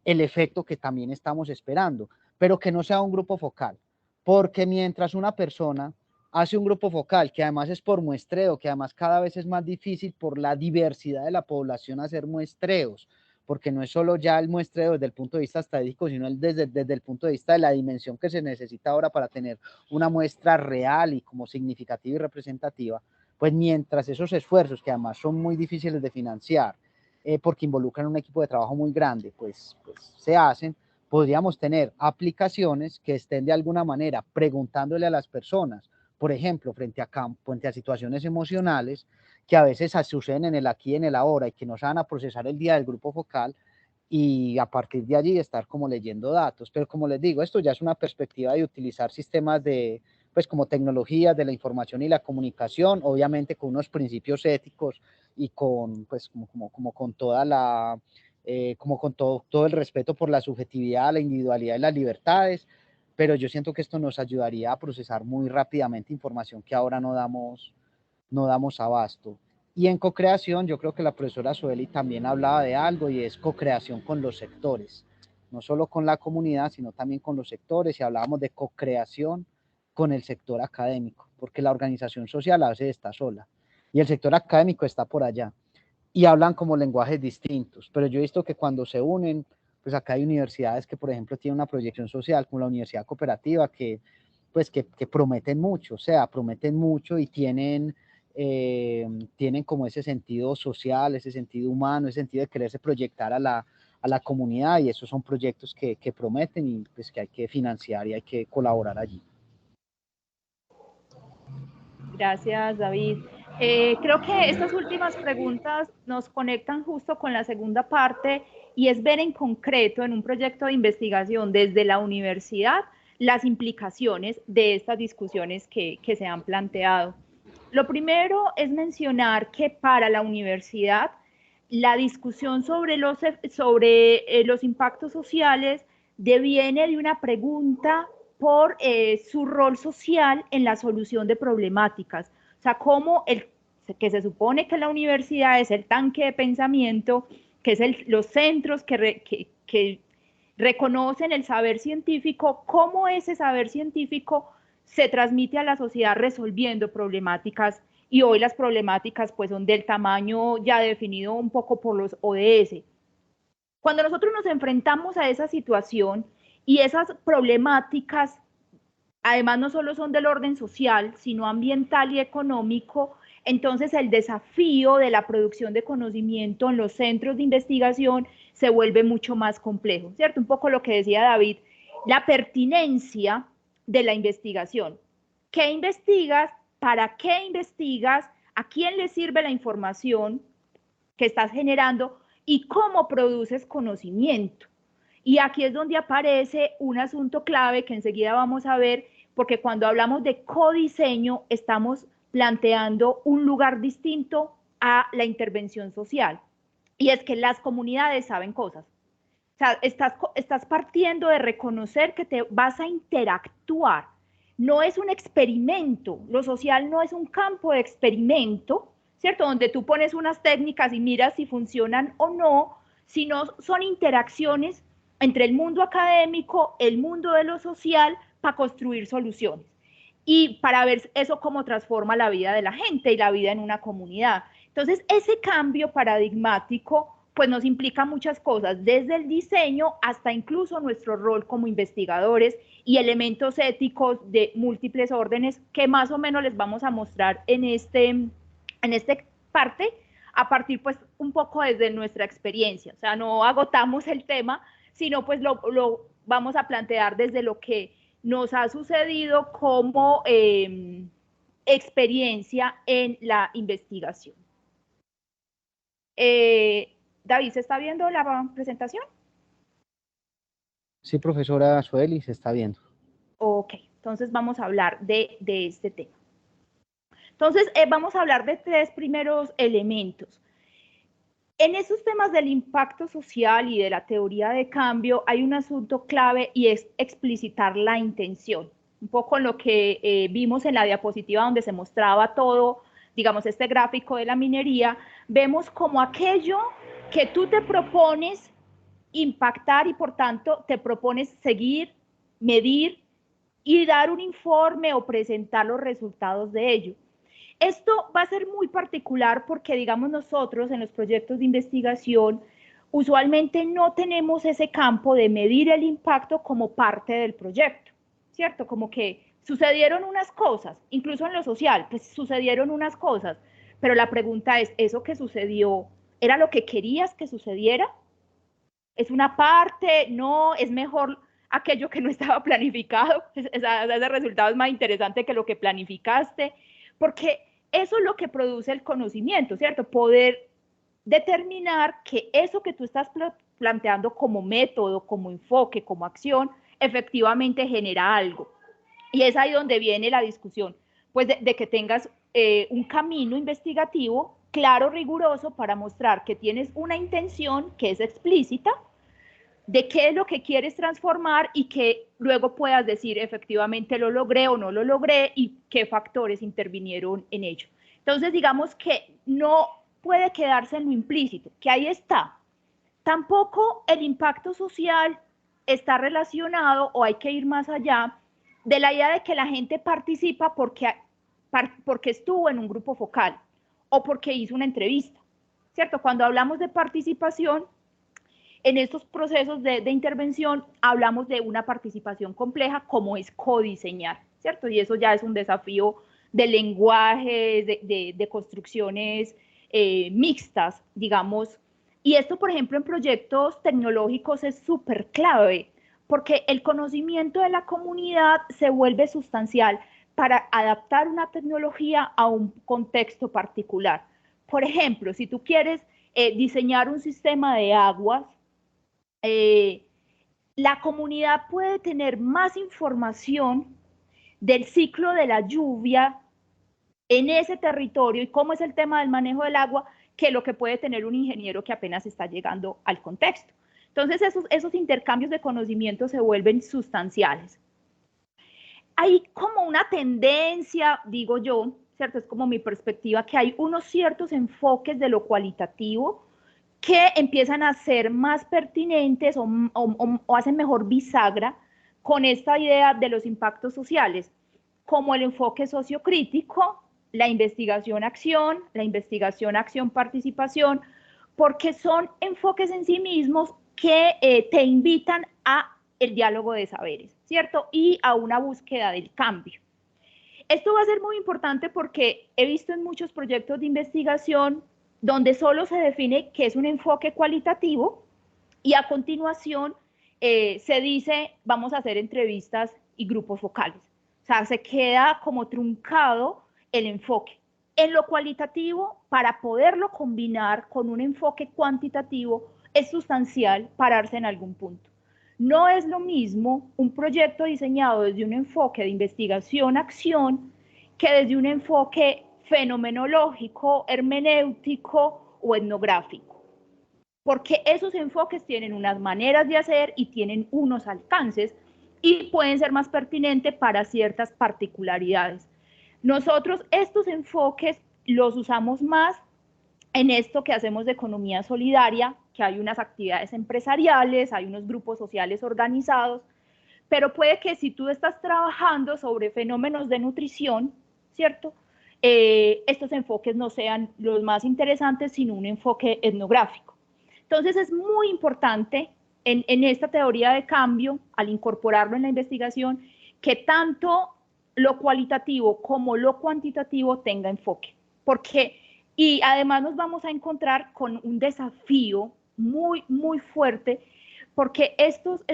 el efecto que también estamos esperando, pero que no sea un grupo focal, porque mientras una persona hace un grupo focal, que además es por muestreo, que además cada vez es más difícil por la diversidad de la población hacer muestreos, porque no es solo ya el muestreo desde el punto de vista estadístico, sino desde el punto de vista de la dimensión que se necesita ahora para tener una muestra real y como significativa y representativa, pues mientras esos esfuerzos, que además son muy difíciles de financiar, porque involucran un equipo de trabajo muy grande, pues se hacen, podríamos tener aplicaciones que estén de alguna manera preguntándole a las personas, por ejemplo, frente a situaciones emocionales que a veces suceden en el aquí y en el ahora y que nos van a procesar el día del grupo focal y a partir de allí estar como leyendo datos. Pero como les digo, esto ya es una perspectiva de utilizar sistemas pues como tecnologías de la información y la comunicación, obviamente con unos principios éticos y con, pues como con toda la, como con todo el respeto por la subjetividad, la individualidad y las libertades, pero yo siento que esto nos ayudaría a procesar muy rápidamente información que ahora no damos abasto. Y en co-creación, yo creo que la profesora Sueli también hablaba de algo, y es co-creación con los sectores, no solo con la comunidad, sino también con los sectores, y hablábamos de co-creación con el sector académico, porque la organización social a veces está sola, y el sector académico está por allá, y hablan como lenguajes distintos, pero yo he visto que cuando se unen, pues acá hay universidades que, por ejemplo, tienen una proyección social, como la Universidad Cooperativa, que pues que prometen mucho, o sea, prometen mucho y tienen como ese sentido social, ese sentido humano, ese sentido de quererse proyectar a la comunidad, y esos son proyectos que prometen, y pues que hay que financiar y hay que colaborar allí. Gracias, David. Creo que estas últimas preguntas nos conectan justo con la segunda parte, y es ver en concreto en un proyecto de investigación desde la universidad las implicaciones de estas discusiones que se han planteado. Lo primero es mencionar que para la universidad la discusión sobre los impactos sociales deviene de una pregunta por su rol social en la solución de problemáticas. O sea, cómo que se supone que la universidad es el tanque de pensamiento, que es los centros que reconocen el saber científico, cómo ese saber científico se transmite a la sociedad resolviendo problemáticas, y hoy las problemáticas pues son del tamaño ya definido un poco por los ODS. Cuando nosotros nos enfrentamos a esa situación y esas problemáticas, además no solo son del orden social, sino ambiental y económico, entonces el desafío de la producción de conocimiento en los centros de investigación se vuelve mucho más complejo, ¿cierto? Un poco lo que decía David, la pertinencia de la investigación. ¿Qué investigas? ¿Para qué investigas? ¿A quién le sirve la información que estás generando? ¿Y cómo produces conocimiento? Y aquí es donde aparece un asunto clave que enseguida vamos a ver, porque cuando hablamos de codiseño estamos planteando un lugar distinto a la intervención social. Y es que las comunidades saben cosas. O sea, estás partiendo de reconocer que te vas a interactuar. No es un experimento. Lo social no es un campo de experimento, ¿cierto? Donde tú pones unas técnicas y miras si funcionan o no, sino son interacciones entre el mundo académico, el mundo de lo social, para construir soluciones. Y para ver eso cómo transforma la vida de la gente y la vida en una comunidad. Entonces, ese cambio paradigmático pues nos implica muchas cosas, desde el diseño hasta incluso nuestro rol como investigadores y elementos éticos de múltiples órdenes que más o menos les vamos a mostrar en este parte, a partir pues un poco desde nuestra experiencia. O sea, no agotamos el tema, sino pues lo vamos a plantear desde lo que nos ha sucedido como experiencia en la investigación. David, ¿se está viendo la presentación? Sí, profesora Sueli, se está viendo. Ok, entonces vamos a hablar de este tema. Entonces, vamos a hablar de tres primeros elementos. En esos temas del impacto social y de la teoría de cambio hay un asunto clave, y es explicitar la intención. Un poco lo que vimos en la diapositiva donde se mostraba todo, digamos, este gráfico de la minería, vemos como aquello que tú te propones impactar y por tanto te propones seguir, medir y dar un informe o presentar los resultados de ello. Esto va a ser muy particular porque, digamos, nosotros en los proyectos de investigación usualmente no tenemos ese campo de medir el impacto como parte del proyecto, ¿cierto? Como que sucedieron unas cosas, incluso en lo social, pues sucedieron unas cosas, pero la pregunta es, ¿eso que sucedió era lo que querías que sucediera? ¿Es una parte? No, es mejor aquello que no estaba planificado. Ese resultado es más interesante que lo que planificaste, porque eso es lo que produce el conocimiento, ¿cierto? Poder determinar que eso que tú estás planteando como método, como enfoque, como acción, efectivamente genera algo. Y es ahí donde viene la discusión, pues de que tengas un camino investigativo claro, riguroso, para mostrar que tienes una intención que es explícita, de qué es lo que quieres transformar, y que luego puedas decir efectivamente lo logré o no lo logré y qué factores intervinieron en ello. Entonces, digamos que no puede quedarse en lo implícito, que ahí está. Tampoco el impacto social está relacionado, o hay que ir más allá, de la idea de que la gente participa porque estuvo en un grupo focal o porque hizo una entrevista, ¿cierto? Cuando hablamos de participación, en estos procesos de intervención hablamos de una participación compleja como es codiseñar, ¿cierto? Y eso ya es un desafío de lenguajes, de construcciones mixtas, digamos. Y esto, por ejemplo, en proyectos tecnológicos es súper clave, porque el conocimiento de la comunidad se vuelve sustancial para adaptar una tecnología a un contexto particular. Por ejemplo, si tú quieres diseñar un sistema de aguas, la comunidad puede tener más información del ciclo de la lluvia en ese territorio y cómo es el tema del manejo del agua que lo que puede tener un ingeniero que apenas está llegando al contexto. Entonces esos intercambios de conocimiento se vuelven sustanciales. Hay como una tendencia, digo yo, ¿cierto? Es como mi perspectiva, que hay unos ciertos enfoques de lo cualitativo que empiezan a ser más pertinentes o hacen mejor bisagra con esta idea de los impactos sociales, como el enfoque sociocrítico, la investigación-acción, la investigación-acción-participación, porque son enfoques en sí mismos que te invitan a el diálogo de saberes, ¿cierto? Y a una búsqueda del cambio. Esto va a ser muy importante porque he visto en muchos proyectos de investigación donde solo se define qué es un enfoque cualitativo y a continuación se dice vamos a hacer entrevistas y grupos focales. O sea, se queda como truncado el enfoque. En lo cualitativo, para poderlo combinar con un enfoque cuantitativo, es sustancial pararse en algún punto. No es lo mismo un proyecto diseñado desde un enfoque de investigación-acción que desde un enfoque fenomenológico, hermenéutico o etnográfico. Porque esos enfoques tienen unas maneras de hacer y tienen unos alcances y pueden ser más pertinentes para ciertas particularidades. Nosotros estos enfoques los usamos más en esto que hacemos de economía solidaria, que hay unas actividades empresariales, hay unos grupos sociales organizados, pero puede que si tú estás trabajando sobre fenómenos de nutrición, ¿cierto? Estos enfoques no sean los más interesantes, sino un enfoque etnográfico. Entonces es muy importante en esta teoría de cambio, al incorporarlo en la investigación, que tanto lo cualitativo como lo cuantitativo tenga enfoque. Porque, y además nos vamos a encontrar con un desafío muy, muy fuerte, porque estos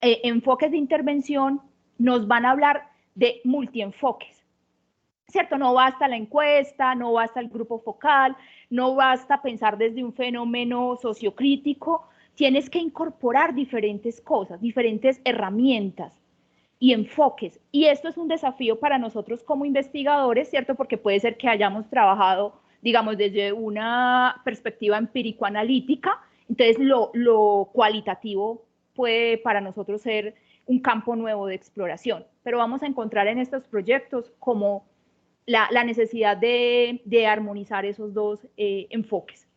enfoques de intervención nos van a hablar de multienfoques, ¿cierto? No basta la encuesta, no basta el grupo focal, no basta pensar desde un fenómeno sociocrítico, tienes que incorporar diferentes cosas, diferentes herramientas y enfoques. Y esto es un desafío para nosotros como investigadores, ¿cierto? Porque puede ser que hayamos trabajado, digamos, desde una perspectiva empírico-analítica, entonces lo cualitativo puede para nosotros ser un campo nuevo de exploración. Pero vamos a encontrar en estos proyectos como la necesidad de armonizar esos dos enfoques.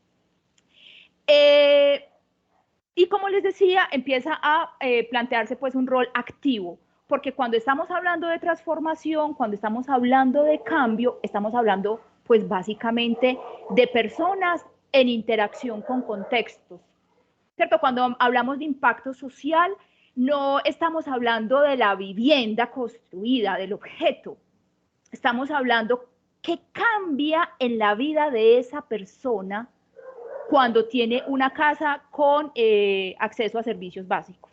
Y como les decía, empieza a plantearse pues un rol activo, porque cuando estamos hablando de transformación, cuando estamos hablando de cambio, estamos hablando pues básicamente de personas en interacción con contextos, ¿cierto? Cuando hablamos de impacto social, no estamos hablando de la vivienda construida, del objeto, estamos hablando qué cambia en la vida de esa persona cuando tiene una casa con acceso a servicios básicos.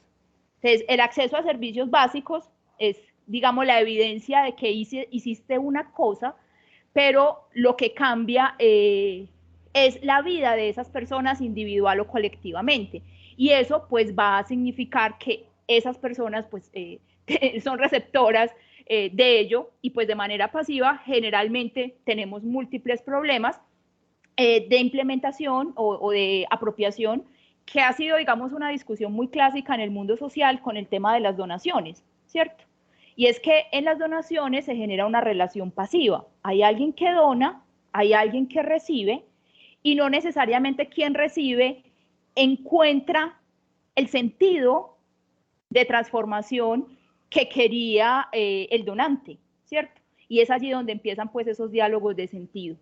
Entonces, el acceso a servicios básicos es, digamos, la evidencia de que hiciste una cosa, pero lo que cambia es la vida de esas personas individual o colectivamente. Y eso, pues, va a significar que esas personas, pues, son receptoras de ello y, pues, de manera pasiva, generalmente tenemos múltiples problemas de implementación o de apropiación, que ha sido, digamos, una discusión muy clásica en el mundo social con el tema de las donaciones, ¿cierto? Y es que en las donaciones se genera una relación pasiva. Hay alguien que dona, hay alguien que recibe, y no necesariamente quien recibe encuentra el sentido de transformación que quería el donante, ¿cierto? Y es allí donde empiezan pues esos diálogos de sentido.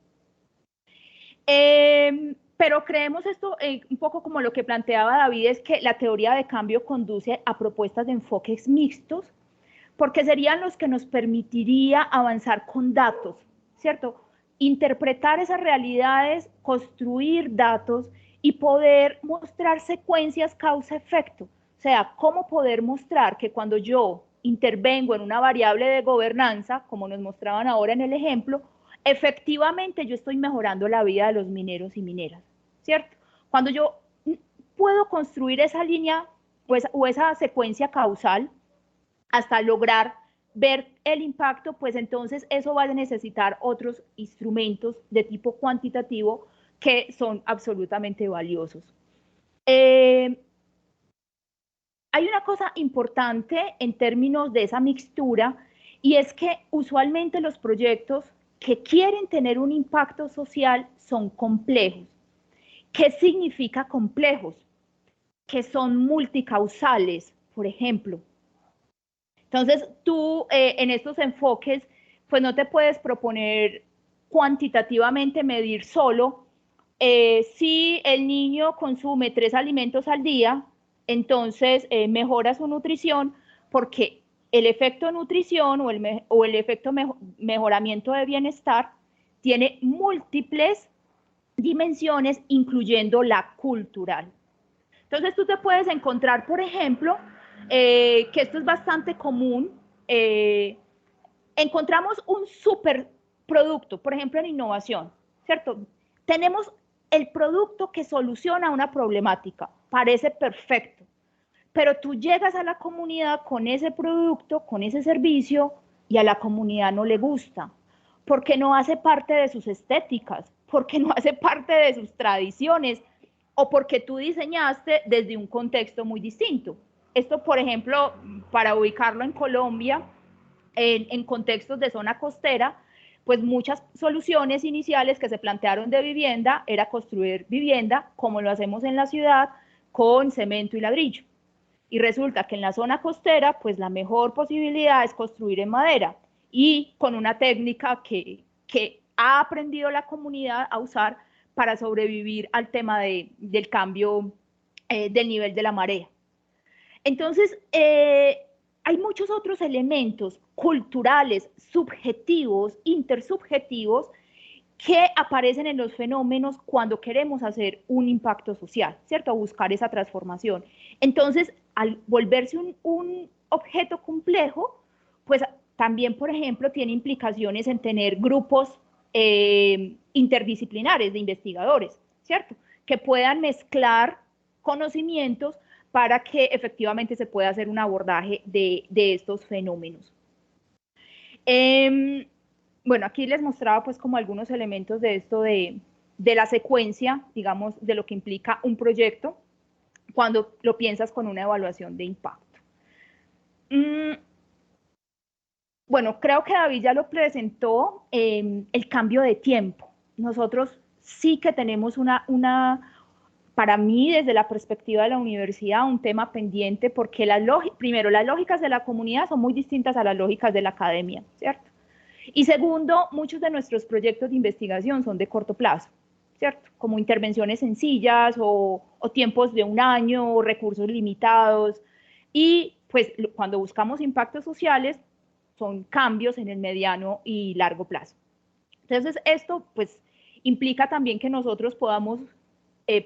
Pero creemos esto un poco como lo que planteaba David, es que la teoría de cambio conduce a propuestas de enfoques mixtos, porque serían los que nos permitiría avanzar con datos, ¿cierto? Interpretar esas realidades, construir datos y poder mostrar secuencias causa-efecto. O sea, cómo poder mostrar que cuando yo intervengo en una variable de gobernanza, como nos mostraban ahora en el ejemplo, efectivamente yo estoy mejorando la vida de los mineros y mineras, ¿cierto? Cuando yo puedo construir esa línea pues, o esa secuencia causal hasta lograr ver el impacto, pues entonces eso va a necesitar otros instrumentos de tipo cuantitativo que son absolutamente valiosos. Hay una cosa importante en términos de esa mixtura, y es que usualmente los proyectos que quieren tener un impacto social son complejos. ¿Qué significa complejos? Que son multicausales, por ejemplo. Entonces, tú en estos enfoques, pues no te puedes proponer cuantitativamente medir solo si el niño consume 3 alimentos al día, entonces mejora su nutrición, porque el efecto nutrición o el efecto mejoramiento de bienestar tiene múltiples dimensiones, incluyendo la cultural. Entonces tú te puedes encontrar, por ejemplo, que esto es bastante común, encontramos un superproducto, por ejemplo, en innovación, ¿cierto? Tenemos el producto que soluciona una problemática, parece perfecto, pero tú llegas a la comunidad con ese producto, con ese servicio, y a la comunidad no le gusta, porque no hace parte de sus estéticas, porque no hace parte de sus tradiciones, o porque tú diseñaste desde un contexto muy distinto. Esto, por ejemplo, para ubicarlo en Colombia, en contextos de zona costera, pues muchas soluciones iniciales que se plantearon de vivienda era construir vivienda como lo hacemos en la ciudad, con cemento y ladrillo. Y resulta que en la zona costera, pues la mejor posibilidad es construir en madera, y con una técnica que ha aprendido la comunidad a usar para sobrevivir al tema del cambio del nivel de la marea. Entonces, hay muchos otros elementos culturales, subjetivos, intersubjetivos, que aparecen en los fenómenos cuando queremos hacer un impacto social, ¿cierto? Buscar esa transformación. Entonces, al volverse un objeto complejo, pues también, por ejemplo, tiene implicaciones en tener grupos interdisciplinares de investigadores, ¿cierto? Que puedan mezclar conocimientos para que efectivamente se pueda hacer un abordaje de estos fenómenos. Bueno, aquí les mostraba pues como algunos elementos de esto de la secuencia, digamos, de lo que implica un proyecto cuando lo piensas con una evaluación de impacto. Bueno, creo que David ya lo presentó, el cambio de tiempo. Nosotros sí que tenemos para mí, desde la perspectiva de la universidad, un tema pendiente, porque primero, las lógicas de la comunidad son muy distintas a las lógicas de la academia, ¿cierto? Y segundo, muchos de nuestros proyectos de investigación son de corto plazo, ¿cierto? Como intervenciones sencillas o tiempos de 1 año, o recursos limitados. Y pues cuando buscamos impactos sociales, son cambios en el mediano y largo plazo. Entonces, esto pues implica también que nosotros podamos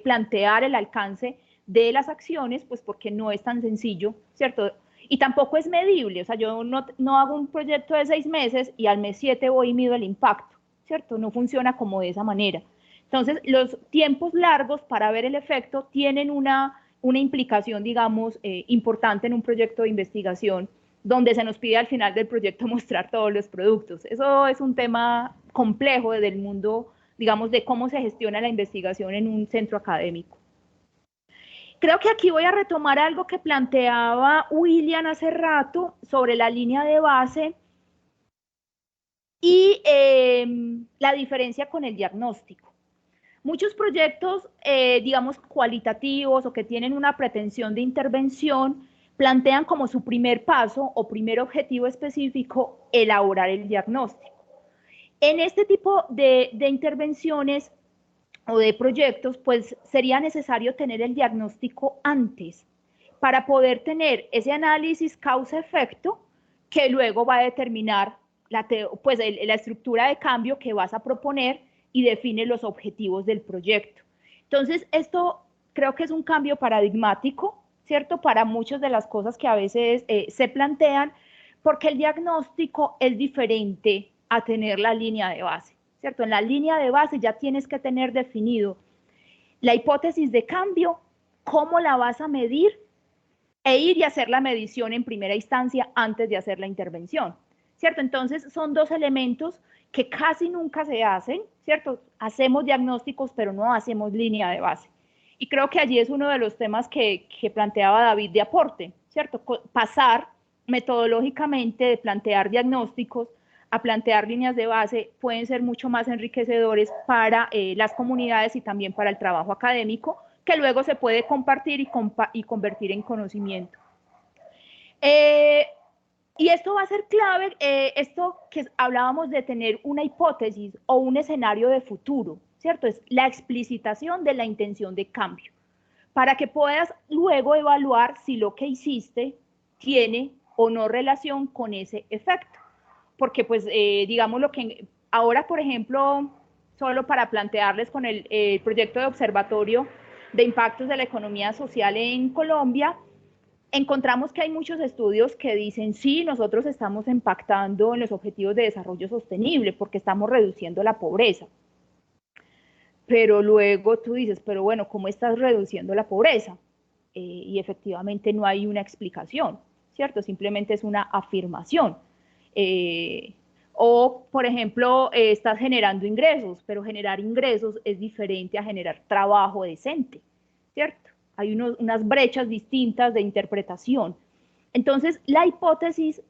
plantear el alcance de las acciones, pues porque no es tan sencillo, ¿cierto? Y tampoco es medible, o sea, yo no hago un proyecto de 6 meses y al mes 7 voy y mido el impacto, ¿cierto? No funciona como de esa manera. Entonces, los tiempos largos para ver el efecto tienen una implicación, digamos, importante en un proyecto de investigación, donde se nos pide al final del proyecto mostrar todos los productos. Eso es un tema complejo del mundo, digamos, de cómo se gestiona la investigación en un centro académico. Creo que aquí voy a retomar algo que planteaba William hace rato sobre la línea de base. y la diferencia con el diagnóstico. Muchos proyectos, digamos, cualitativos o que tienen una pretensión de intervención, plantean como su primer paso o primer objetivo específico elaborar el diagnóstico. En este tipo de intervenciones o de proyectos, pues sería necesario tener el diagnóstico antes para poder tener ese análisis causa-efecto que luego va a determinar la estructura de cambio que vas a proponer y define los objetivos del proyecto. Entonces, esto creo que es un cambio paradigmático, ¿cierto? Para muchas de las cosas que a veces se plantean, porque el diagnóstico es diferente a tener la línea de base, ¿cierto? En la línea de base ya tienes que tener definido la hipótesis de cambio, cómo la vas a medir e ir y hacer la medición en primera instancia antes de hacer la intervención, ¿cierto? Entonces son dos elementos que casi nunca se hacen, ¿cierto? Hacemos diagnósticos, pero no hacemos línea de base. Y creo que allí es uno de los temas que planteaba David de aporte, ¿cierto? Pasar metodológicamente de plantear diagnósticos a plantear líneas de base pueden ser mucho más enriquecedores para las comunidades y también para el trabajo académico, que luego se puede compartir y convertir en conocimiento. Y esto va a ser clave, esto que hablábamos de tener una hipótesis o un escenario de futuro, ¿cierto? Es la explicitación de la intención de cambio, para que puedas luego evaluar si lo que hiciste tiene o no relación con ese efecto. Porque pues digamos lo que ahora, por ejemplo, solo para plantearles con el proyecto de observatorio de impactos de la economía social en Colombia, encontramos que hay muchos estudios que dicen, sí, nosotros estamos impactando en los objetivos de desarrollo sostenible porque estamos reduciendo la pobreza. Pero luego tú dices, pero bueno, ¿cómo estás reduciendo la pobreza? Y efectivamente no hay una explicación, ¿cierto? Simplemente es una afirmación. O, por ejemplo, estás generando ingresos, pero generar ingresos es diferente a generar trabajo decente, ¿cierto? Hay unas brechas distintas de interpretación. Entonces, la hipótesis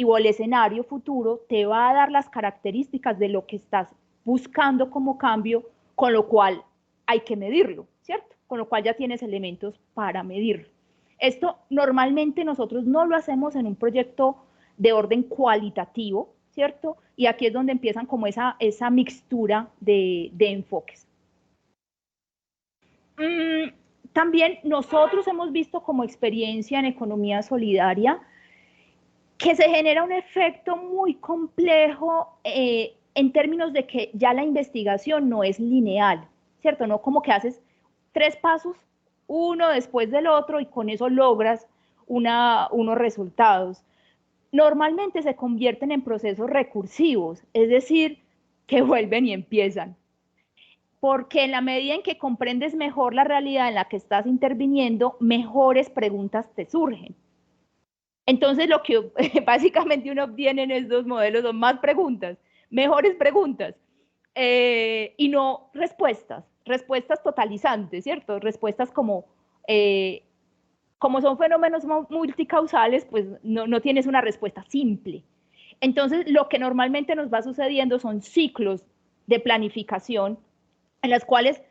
o el escenario futuro te va a dar las características de lo que estás buscando como cambio, con lo cual hay que medirlo, ¿cierto? Con lo cual ya tienes elementos para medirlo. Esto normalmente nosotros no lo hacemos en un proyecto de orden cualitativo, ¿cierto? Y aquí es donde empiezan como esa mixtura de enfoques. También nosotros hemos visto como experiencia en economía solidaria que se genera un efecto muy complejo en términos de que ya la investigación no es lineal, ¿cierto? No como que haces 3 pasos, uno después del otro, y con eso logras unos resultados. Normalmente se convierten en procesos recursivos, es decir, que vuelven y empiezan. Porque en la medida en que comprendes mejor la realidad en la que estás interviniendo, mejores preguntas te surgen. Entonces, lo que básicamente uno obtiene en estos modelos son más preguntas, mejores preguntas, y no respuestas totalizantes, ¿cierto? Respuestas como son fenómenos multicausales, pues no tienes una respuesta simple. Entonces, lo que normalmente nos va sucediendo son ciclos de planificación en las cuales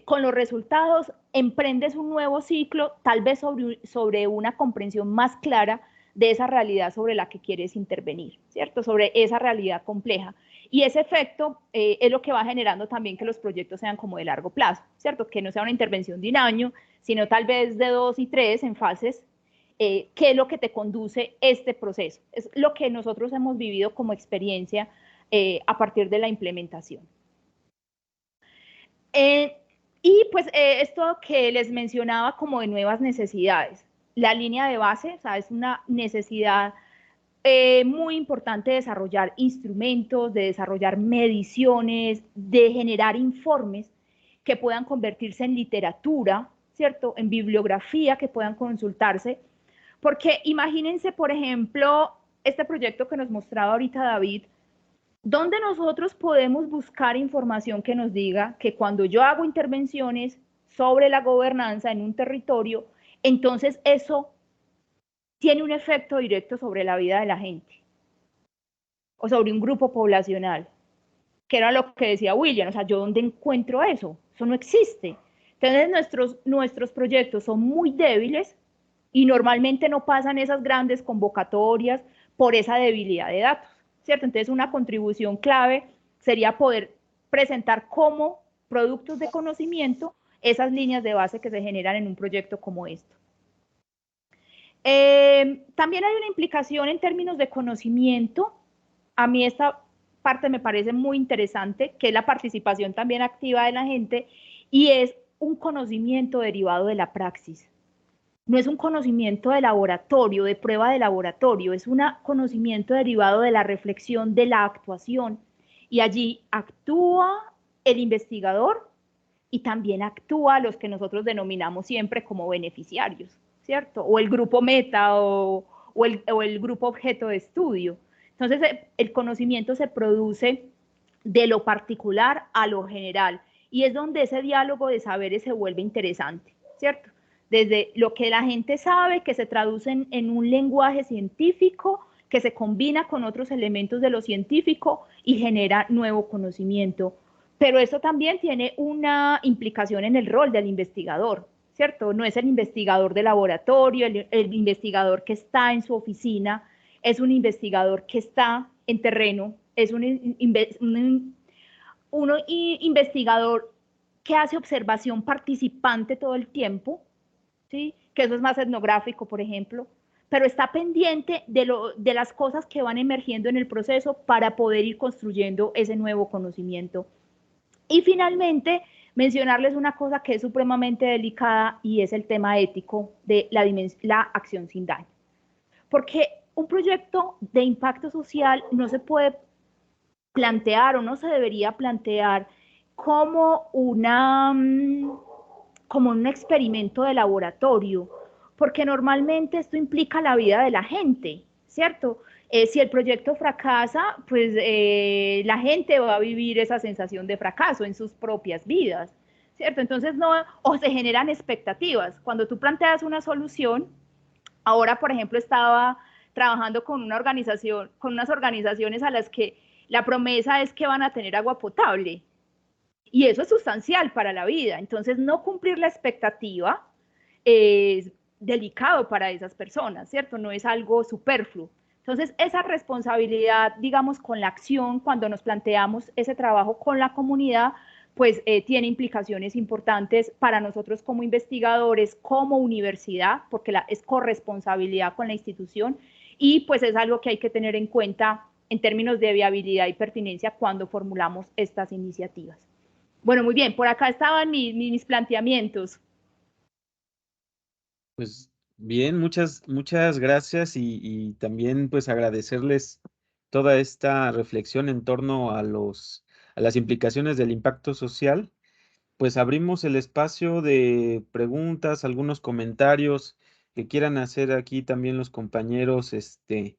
con los resultados emprendes un nuevo ciclo, tal vez sobre una comprensión más clara de esa realidad sobre la que quieres intervenir, ¿cierto? Sobre esa realidad compleja. Y ese efecto es lo que va generando también que los proyectos sean como de largo plazo, ¿cierto? Que no sea una intervención de un año, sino tal vez de 2 y 3 en fases, ¿qué es lo que te conduce este proceso? Es lo que nosotros hemos vivido como experiencia a partir de la implementación. Y pues esto que les mencionaba como de nuevas necesidades. La línea de base, o sea, es una necesidad muy importante de desarrollar instrumentos, de desarrollar mediciones, de generar informes que puedan convertirse en literatura, ¿cierto? En bibliografía que puedan consultarse. Porque imagínense, por ejemplo, este proyecto que nos mostraba ahorita David, donde nosotros podemos buscar información que nos diga que cuando yo hago intervenciones sobre la gobernanza en un territorio, entonces eso tiene un efecto directo sobre la vida de la gente. o sobre un grupo poblacional, que era lo que decía William, o sea, ¿yo dónde encuentro eso? Eso no existe. Entonces nuestros proyectos son muy débiles y normalmente no pasan esas grandes convocatorias por esa debilidad de datos, ¿cierto? Entonces una contribución clave sería poder presentar como productos de conocimiento esas líneas de base que se generan en un proyecto como esto. También hay una implicación en términos de conocimiento. A mí esta parte me parece muy interesante, que es la participación también activa de la gente, y es un conocimiento derivado de la praxis. No es un conocimiento de laboratorio, de prueba de laboratorio, es un conocimiento derivado de la reflexión, de la actuación. Y allí actúa el investigador y también actúa los que nosotros denominamos siempre como beneficiarios, ¿cierto? O el grupo meta o el grupo objeto de estudio. Entonces, el conocimiento se produce de lo particular a lo general y es donde ese diálogo de saberes se vuelve interesante, ¿cierto? Desde lo que la gente sabe, que se traduce en un lenguaje científico, que se combina con otros elementos de lo científico y genera nuevo conocimiento. Pero eso también tiene una implicación en el rol del investigador, ¿cierto? No es el investigador de laboratorio, el investigador que está en su oficina, es un investigador que está en terreno, es un investigador que hace observación participante todo el tiempo, ¿sí? Que eso es más etnográfico, por ejemplo, pero está pendiente de las cosas que van emergiendo en el proceso para poder ir construyendo ese nuevo conocimiento. Y finalmente, mencionarles una cosa que es supremamente delicada y es el tema ético de la acción sin daño. Porque un proyecto de impacto social no se puede plantear o no se debería plantear como como un experimento de laboratorio, porque normalmente esto implica la vida de la gente, ¿cierto? Si el proyecto fracasa, pues la gente va a vivir esa sensación de fracaso en sus propias vidas, ¿cierto? Entonces, no, o se generan expectativas. Cuando tú planteas una solución, ahora, por ejemplo, estaba trabajando con una organización, con unas organizaciones a las que la promesa es que van a tener agua potable, y eso es sustancial para la vida. Entonces, no cumplir la expectativa es delicado para esas personas, ¿cierto? No es algo superfluo. Entonces, esa responsabilidad, digamos, con la acción, cuando nos planteamos ese trabajo con la comunidad, pues tiene implicaciones importantes para nosotros como investigadores, como universidad, porque es corresponsabilidad con la institución, y pues es algo que hay que tener en cuenta en términos de viabilidad y pertinencia cuando formulamos estas iniciativas. Bueno, muy bien, por acá estaban mis planteamientos. Pues bien, muchas gracias y también pues agradecerles toda esta reflexión en torno a las implicaciones del impacto social. Pues abrimos el espacio de preguntas, algunos comentarios que quieran hacer aquí también los compañeros de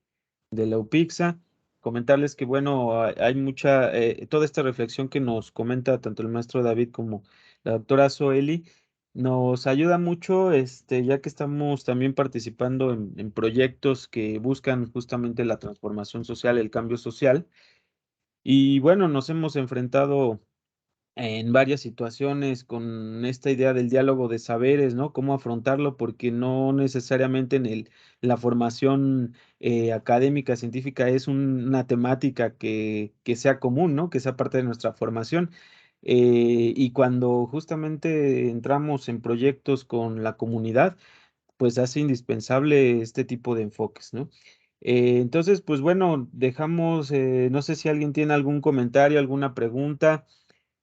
la UPIXA. Comentarles que, bueno, hay mucha, toda esta reflexión que nos comenta tanto el maestro David como la doctora Zoeli, nos ayuda mucho, ya que estamos también participando en proyectos que buscan justamente la transformación social, el cambio social. Y bueno, nos hemos enfrentado en varias situaciones con esta idea del diálogo de saberes, ¿no? Cómo afrontarlo, porque no necesariamente la formación académica, científica es una temática que sea común, ¿no? Que sea parte de nuestra formación. Y cuando justamente entramos en proyectos con la comunidad, pues hace indispensable este tipo de enfoques, ¿no? Entonces, pues bueno, dejamos, no sé si alguien tiene algún comentario, alguna pregunta.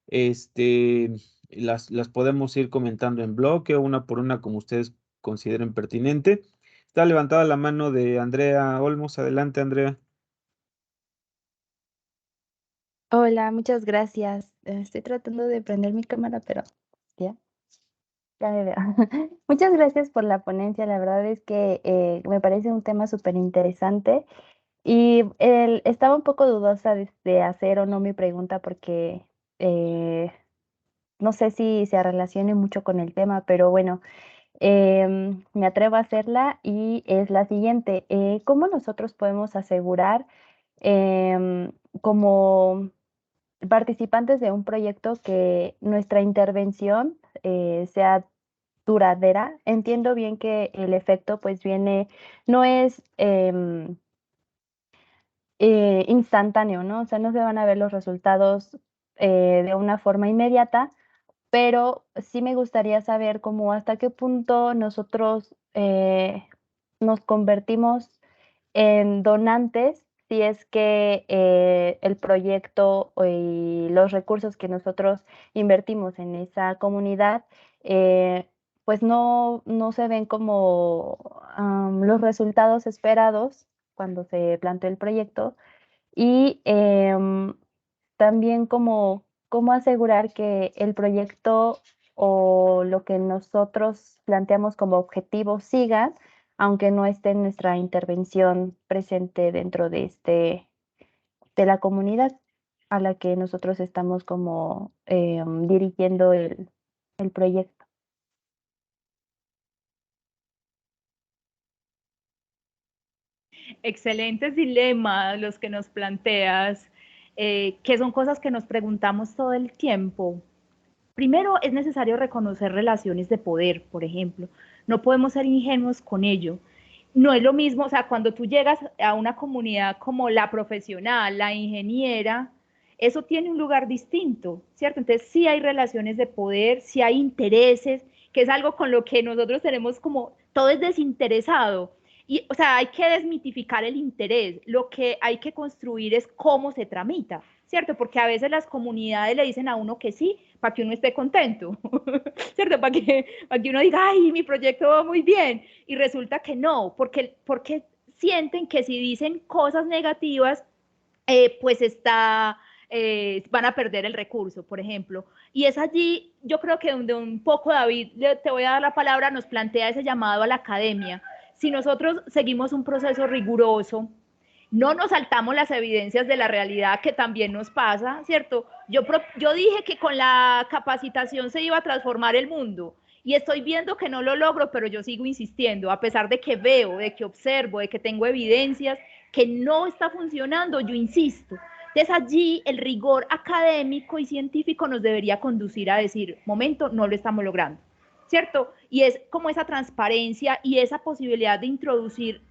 Este, las podemos ir comentando en bloque, una por una, como ustedes consideren pertinente. Está levantada la mano de Andrea Olmos. Adelante, Andrea. Hola, muchas gracias. Estoy tratando de prender mi cámara, pero ya, ya me veo. Muchas gracias por la ponencia. La verdad es que me parece un tema súper interesante y estaba un poco dudosa de hacer o no mi pregunta porque no sé si se relacione mucho con el tema, pero bueno, me atrevo a hacerla y es la siguiente. ¿Cómo nosotros podemos asegurar como participantes de un proyecto que nuestra intervención sea duradera. Entiendo bien que el efecto pues viene, no es instantáneo, ¿no? O sea, no se van a ver los resultados de una forma inmediata, pero sí me gustaría saber cómo hasta qué punto nosotros nos convertimos en donantes si es que el proyecto y los recursos que nosotros invertimos en esa comunidad, pues no se ven como los resultados esperados cuando se planteó el proyecto y también cómo asegurar que el proyecto o lo que nosotros planteamos como objetivo siga, aunque no esté nuestra intervención presente dentro de la comunidad a la que nosotros estamos como dirigiendo el proyecto. Excelentes dilemas los que nos planteas, que son cosas que nos preguntamos todo el tiempo. Primero, es necesario reconocer relaciones de poder, por ejemplo. No podemos ser ingenuos con ello. No es lo mismo, o sea, cuando tú llegas a una comunidad como la profesional, la ingeniera, eso tiene un lugar distinto, ¿cierto? Entonces sí hay relaciones de poder, sí hay intereses, que es algo con lo que nosotros tenemos como, todo es desinteresado. Y, o sea, hay que desmitificar el interés. Lo que hay que construir es cómo se tramita, ¿cierto? Porque a veces las comunidades le dicen a uno que sí, para que uno esté contento, ¿cierto? Para que uno diga, ay, mi proyecto va muy bien. Y resulta que no, porque sienten que si dicen cosas negativas, pues van a perder el recurso, por ejemplo. Y es allí, yo creo que donde un poco, David, te voy a dar la palabra, nos plantea ese llamado a la academia. Si nosotros seguimos un proceso riguroso, no nos saltamos las evidencias de la realidad que también nos pasa, ¿cierto? Yo dije que con la capacitación se iba a transformar el mundo y estoy viendo que no lo logro, pero yo sigo insistiendo, a pesar de que veo, de que observo, de que tengo evidencias que no está funcionando, yo insisto. Entonces allí el rigor académico y científico nos debería conducir a decir, momento, no lo estamos logrando, ¿cierto? Y es como esa transparencia y esa posibilidad de introducir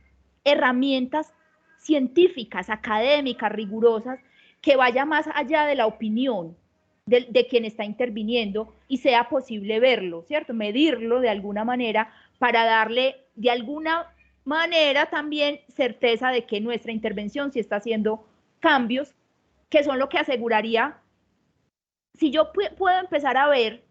herramientas científicas, académicas, rigurosas, que vaya más allá de la opinión de quien está interviniendo y sea posible verlo, ¿cierto? Medirlo de alguna manera para darle de alguna manera también certeza de que nuestra intervención sí está haciendo cambios que son lo que aseguraría, si yo puedo empezar a ver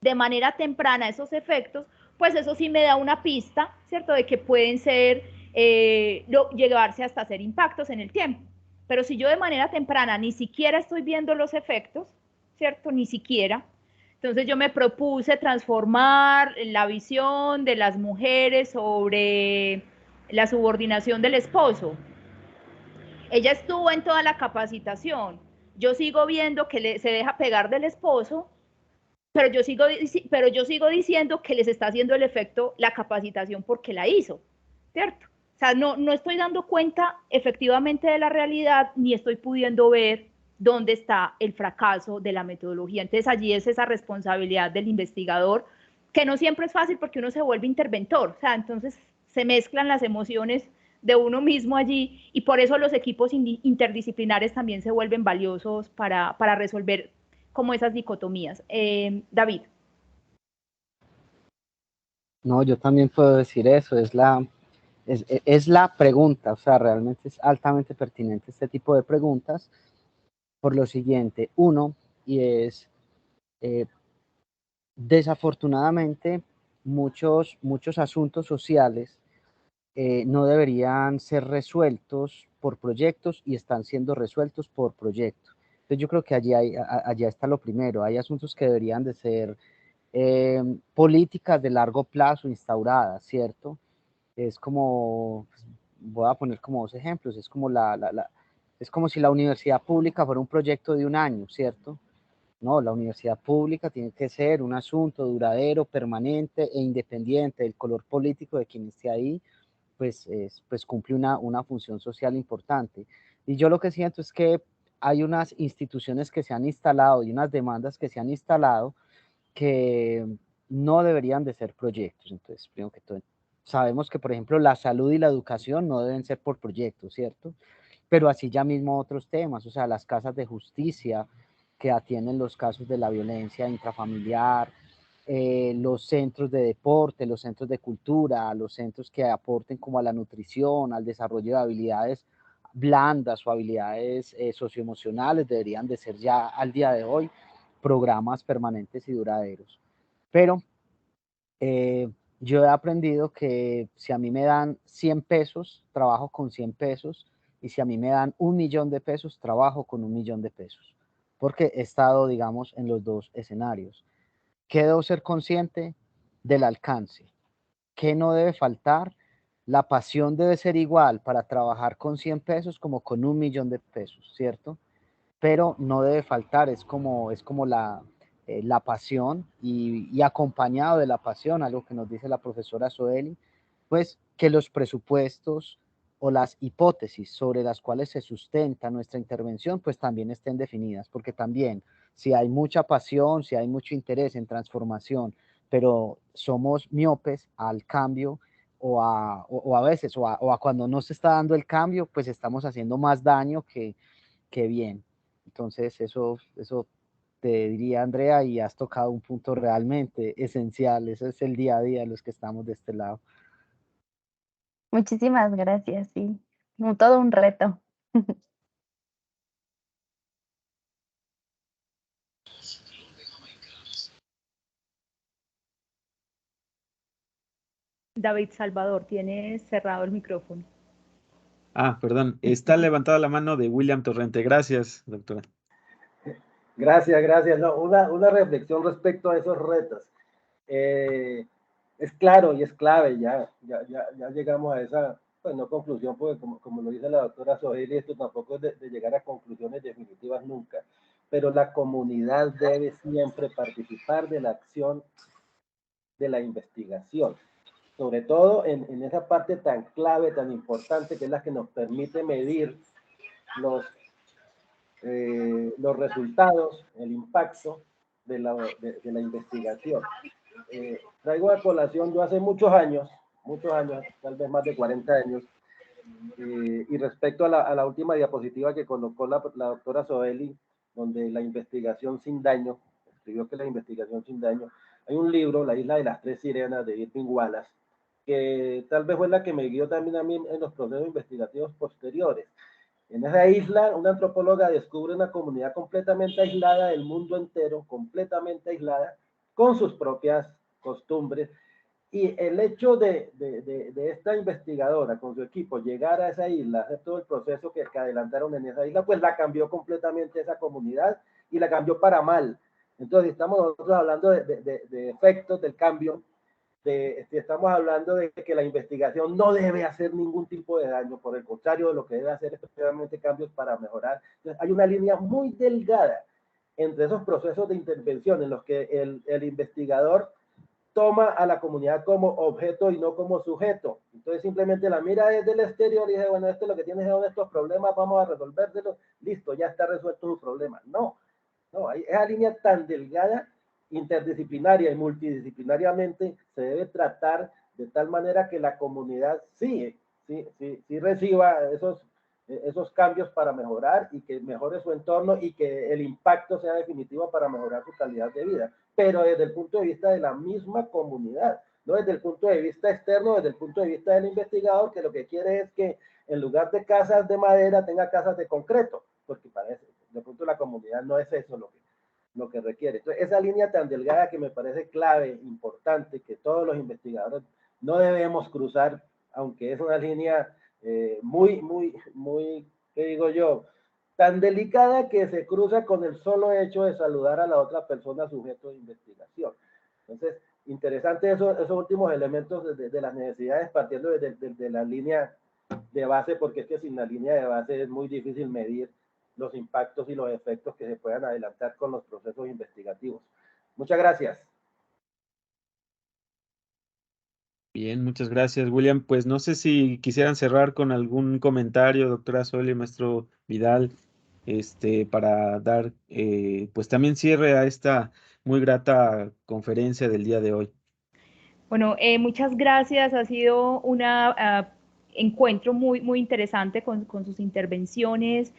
de manera temprana esos efectos, pues eso sí me da una pista, ¿cierto? De que pueden ser, llevarse hasta hacer impactos en el tiempo. Pero si yo de manera temprana ni siquiera estoy viendo los efectos, ¿cierto? Ni siquiera. Entonces yo me propuse transformar la visión de las mujeres sobre la subordinación del esposo. Ella estuvo en toda la capacitación. Yo sigo viendo que se deja pegar del esposo, pero yo sigo diciendo que les está haciendo el efecto la capacitación porque la hizo, ¿cierto? O sea, no estoy dando cuenta efectivamente de la realidad, ni estoy pudiendo ver dónde está el fracaso de la metodología. Entonces allí es esa responsabilidad del investigador, que no siempre es fácil porque uno se vuelve interventor, o sea, entonces se mezclan las emociones de uno mismo allí y por eso los equipos interdisciplinares también se vuelven valiosos para resolver como esas dicotomías. David. No, yo también puedo decir eso, es la pregunta, o sea, realmente es altamente pertinente este tipo de preguntas por lo siguiente, uno, y es, desafortunadamente, muchos asuntos sociales no deberían ser resueltos por proyectos y están siendo resueltos por proyectos. Entonces yo creo que allá está lo primero, hay asuntos que deberían de ser políticas de largo plazo instauradas, ¿cierto? Es como, pues, voy a poner como dos ejemplos, es como es como si la universidad pública fuera un proyecto de un año, ¿cierto? No, la universidad pública tiene que ser un asunto duradero, permanente e independiente del color político de quien esté ahí, pues cumple una función social importante. Y yo lo que siento es que hay unas instituciones que se han instalado y unas demandas que se han instalado que no deberían de ser proyectos. Entonces, primero que todo, sabemos que, por ejemplo, la salud y la educación no deben ser por proyectos, ¿cierto? Pero así ya mismo otros temas, o sea, las casas de justicia que atienden los casos de la violencia intrafamiliar, los centros de deporte, los centros de cultura, los centros que aporten como a la nutrición, al desarrollo de habilidades blandas o habilidades socioemocionales, deberían de ser ya al día de hoy programas permanentes y duraderos. Pero yo he aprendido que si a mí me dan 100 pesos, trabajo con 100 pesos, y si a mí me dan 1.000.000 de pesos, trabajo con 1.000.000 de pesos, porque he estado, digamos, en los dos escenarios. ¿Qué debo ser consciente? Del alcance. ¿Qué no debe faltar? La pasión debe ser igual para trabajar con 100 pesos como con 1.000.000 de pesos, ¿cierto? Pero no debe faltar, es como la pasión y acompañado de la pasión, algo que nos dice la profesora Soeli, pues que los presupuestos o las hipótesis sobre las cuales se sustenta nuestra intervención, pues también estén definidas, porque también si hay mucha pasión, si hay mucho interés en transformación, pero somos miopes al cambio o a veces, o a cuando no se está dando el cambio, pues estamos haciendo más daño que bien. Entonces, eso te diría, Andrea, y has tocado un punto realmente esencial. Eso es el día a día de los que estamos de este lado. Muchísimas gracias, sí. Todo un reto. David Salvador, tienes cerrado el micrófono. Ah, perdón. Está levantada la mano de William Torrente. Gracias, doctora. Gracias, gracias. No, una reflexión respecto a esos retos. Es claro y es clave, ya llegamos a esa, pues no conclusión, porque como lo dice la doctora Soheli, esto tampoco es de llegar a conclusiones definitivas nunca, pero la comunidad debe siempre participar de la acción de la investigación, sobre todo en esa parte tan clave, tan importante, que es la que nos permite medir los resultados, el impacto de la investigación. Traigo a colación, yo hace muchos años, tal vez más de 40 años, y respecto a la última diapositiva que colocó la doctora Soeli, donde la investigación sin daño, escribió que la investigación sin daño, hay un libro, La isla de las tres sirenas, de Irving Wallace, que tal vez fue la que me guió también a mí en los procesos investigativos posteriores. En esa isla, una antropóloga descubre una comunidad completamente aislada del mundo entero, completamente aislada, con sus propias costumbres. Y el hecho de esta investigadora con su equipo llegar a esa isla, hacer todo el proceso que adelantaron en esa isla, pues la cambió completamente esa comunidad y la cambió para mal. Entonces, estamos nosotros hablando de efectos del cambio, estamos hablando de que la investigación no debe hacer ningún tipo de daño, por el contrario, lo que debe hacer es efectivamente cambios para mejorar. Entonces, hay una línea muy delgada entre esos procesos de intervención en los que el investigador toma a la comunidad como objeto y no como sujeto. Entonces simplemente la mira desde el exterior y dice, bueno, esto es lo que tienes son estos problemas, vamos a resolvérselos, listo, ya está resuelto su problema. No, esa línea tan delgada, interdisciplinaria y multidisciplinariamente, se debe tratar de tal manera que la comunidad sí reciba esos cambios para mejorar y que mejore su entorno y que el impacto sea definitivo para mejorar su calidad de vida, pero desde el punto de vista de la misma comunidad, no desde el punto de vista externo, desde el punto de vista del investigador, que lo que quiere es que en lugar de casas de madera tenga casas de concreto, porque parece, de pronto la comunidad no es eso lo que requiere. Entonces, esa línea tan delgada que me parece clave, importante, que todos los investigadores no debemos cruzar, aunque es una línea muy, ¿qué digo yo? Tan delicada que se cruza con el solo hecho de saludar a la otra persona sujeto de investigación. Entonces, interesante esos últimos elementos de las necesidades partiendo de la línea de base, porque es que sin la línea de base es muy difícil medir los impactos y los efectos que se puedan adelantar con los procesos investigativos. Muchas gracias. Bien, muchas gracias, William. Pues no sé si quisieran cerrar con algún comentario, doctora Soli, maestro Vidal, para dar pues también cierre a esta muy grata conferencia del día de hoy. Bueno, muchas gracias. Ha sido un encuentro muy interesante con sus intervenciones.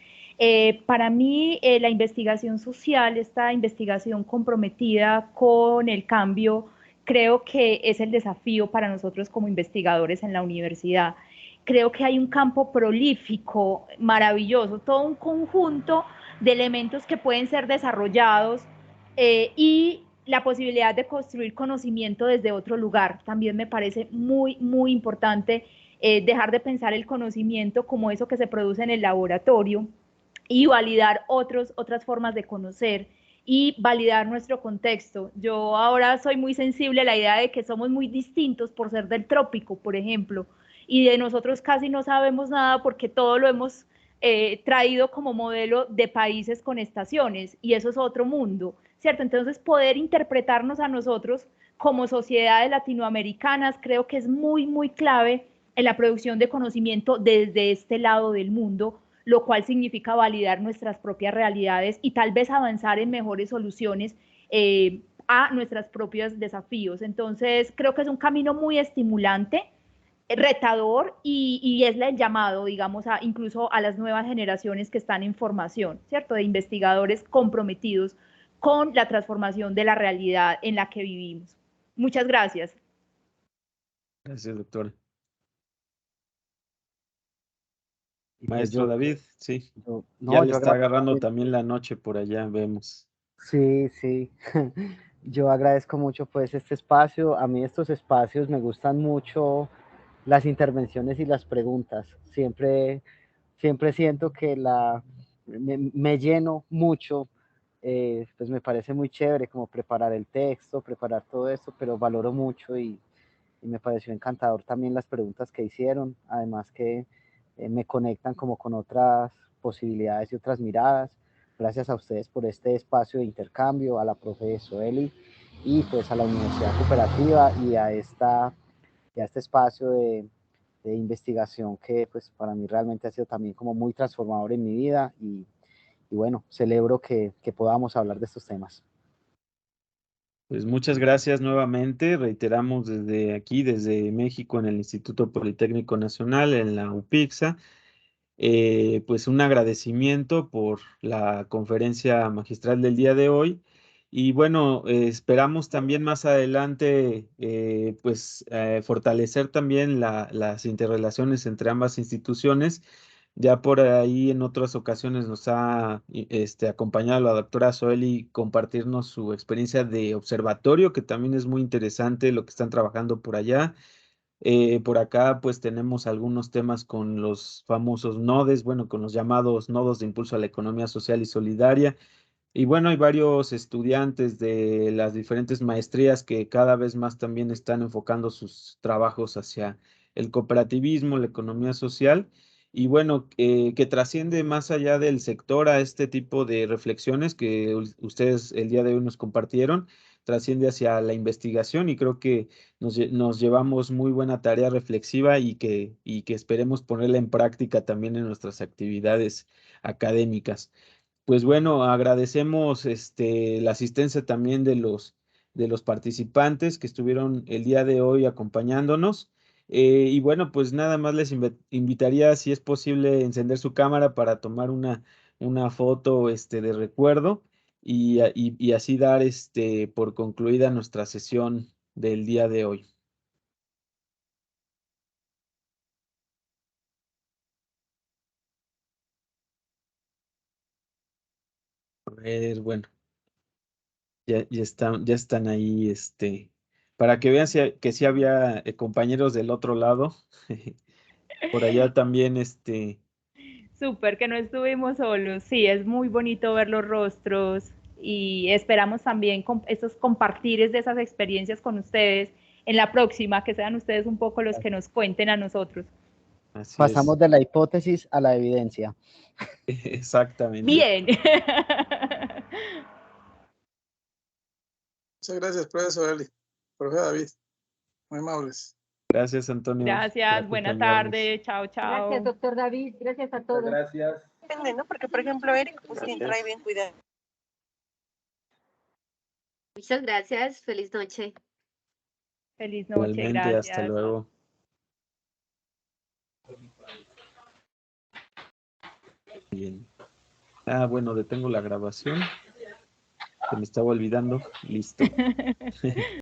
Para mí, la investigación social, esta investigación comprometida con el cambio, creo que es el desafío para nosotros como investigadores en la universidad. Creo que hay un campo prolífico, maravilloso, todo un conjunto de elementos que pueden ser desarrollados y la posibilidad de construir conocimiento desde otro lugar. También me parece muy importante dejar de pensar el conocimiento como eso que se produce en el laboratorio y validar otras formas de conocer y validar nuestro contexto. Yo ahora soy muy sensible a la idea de que somos muy distintos por ser del trópico, por ejemplo, y de nosotros casi no sabemos nada porque todo lo hemos traído como modelo de países con estaciones, y eso es otro mundo, ¿cierto? Entonces, poder interpretarnos a nosotros como sociedades latinoamericanas creo que es muy clave en la producción de conocimiento desde este lado del mundo, lo cual significa validar nuestras propias realidades y tal vez avanzar en mejores soluciones a nuestros propios desafíos. Entonces, creo que es un camino muy estimulante, retador y es el llamado, digamos, incluso a las nuevas generaciones que están en formación, ¿cierto? De investigadores comprometidos con la transformación de la realidad en la que vivimos. Muchas gracias. Gracias, doctor. Y pues Maestro David, sí, ya no, le yo está agradezco agarrando mucho. también la noche por allá, vemos. Sí. Yo agradezco mucho pues este espacio. A mí estos espacios me gustan mucho las intervenciones y las preguntas. Siempre siento que me lleno mucho. Pues me parece muy chévere como preparar el texto, preparar todo esto, pero valoro mucho y me pareció encantador también las preguntas que hicieron. Además que me conectan como con otras posibilidades y otras miradas. Gracias a ustedes por este espacio de intercambio, a la profe Soeli y pues a la Universidad Cooperativa y a este espacio de investigación que pues para mí realmente ha sido también como muy transformador en mi vida y bueno, celebro que podamos hablar de estos temas. Pues muchas gracias nuevamente. Reiteramos desde aquí, desde México, en el Instituto Politécnico Nacional, en la UPIXA, pues un agradecimiento por la conferencia magistral del día de hoy. Y bueno, esperamos también más adelante, fortalecer también las interrelaciones entre ambas instituciones. Ya por ahí en otras ocasiones nos ha acompañado la doctora Zoeli compartirnos su experiencia de observatorio, que también es muy interesante lo que están trabajando por allá. Por acá pues tenemos algunos temas con los famosos nodes, bueno, con los llamados nodos de impulso a la economía social y solidaria. Y bueno, hay varios estudiantes de las diferentes maestrías que cada vez más también están enfocando sus trabajos hacia el cooperativismo, la economía social. Y bueno, que trasciende más allá del sector a este tipo de reflexiones que ustedes el día de hoy nos compartieron, trasciende hacia la investigación y creo que nos llevamos muy buena tarea reflexiva y que esperemos ponerla en práctica también en nuestras actividades académicas. Pues bueno, agradecemos la asistencia también de los participantes que estuvieron el día de hoy acompañándonos. Y bueno, pues nada más les invitaría, si es posible, encender su cámara para tomar una foto de recuerdo y así dar por concluida nuestra sesión del día de hoy. A ver, bueno. Ya están ahí, para que vean que sí había compañeros del otro lado. Por allá también, Súper que no estuvimos solos. Sí, es muy bonito ver los rostros y esperamos también estos compartires de esas experiencias con ustedes en la próxima, que sean ustedes un poco los que nos cuenten a nosotros. así Pasamos es. de la hipótesis a la evidencia. Exactamente. Bien. Muchas gracias, profesor Eli. Profe David, muy amables. Gracias, Antonio. Gracias, buena tarde, chao, chao. Gracias, doctor David, gracias a todos. Gracias. Depende, ¿no? Porque, por ejemplo, Eric, pues quien trae bien cuidado. Muchas gracias, feliz noche. Feliz noche, Igualmente, gracias. hasta luego. Bien. Bueno, detengo la grabación. Se me estaba olvidando. Listo.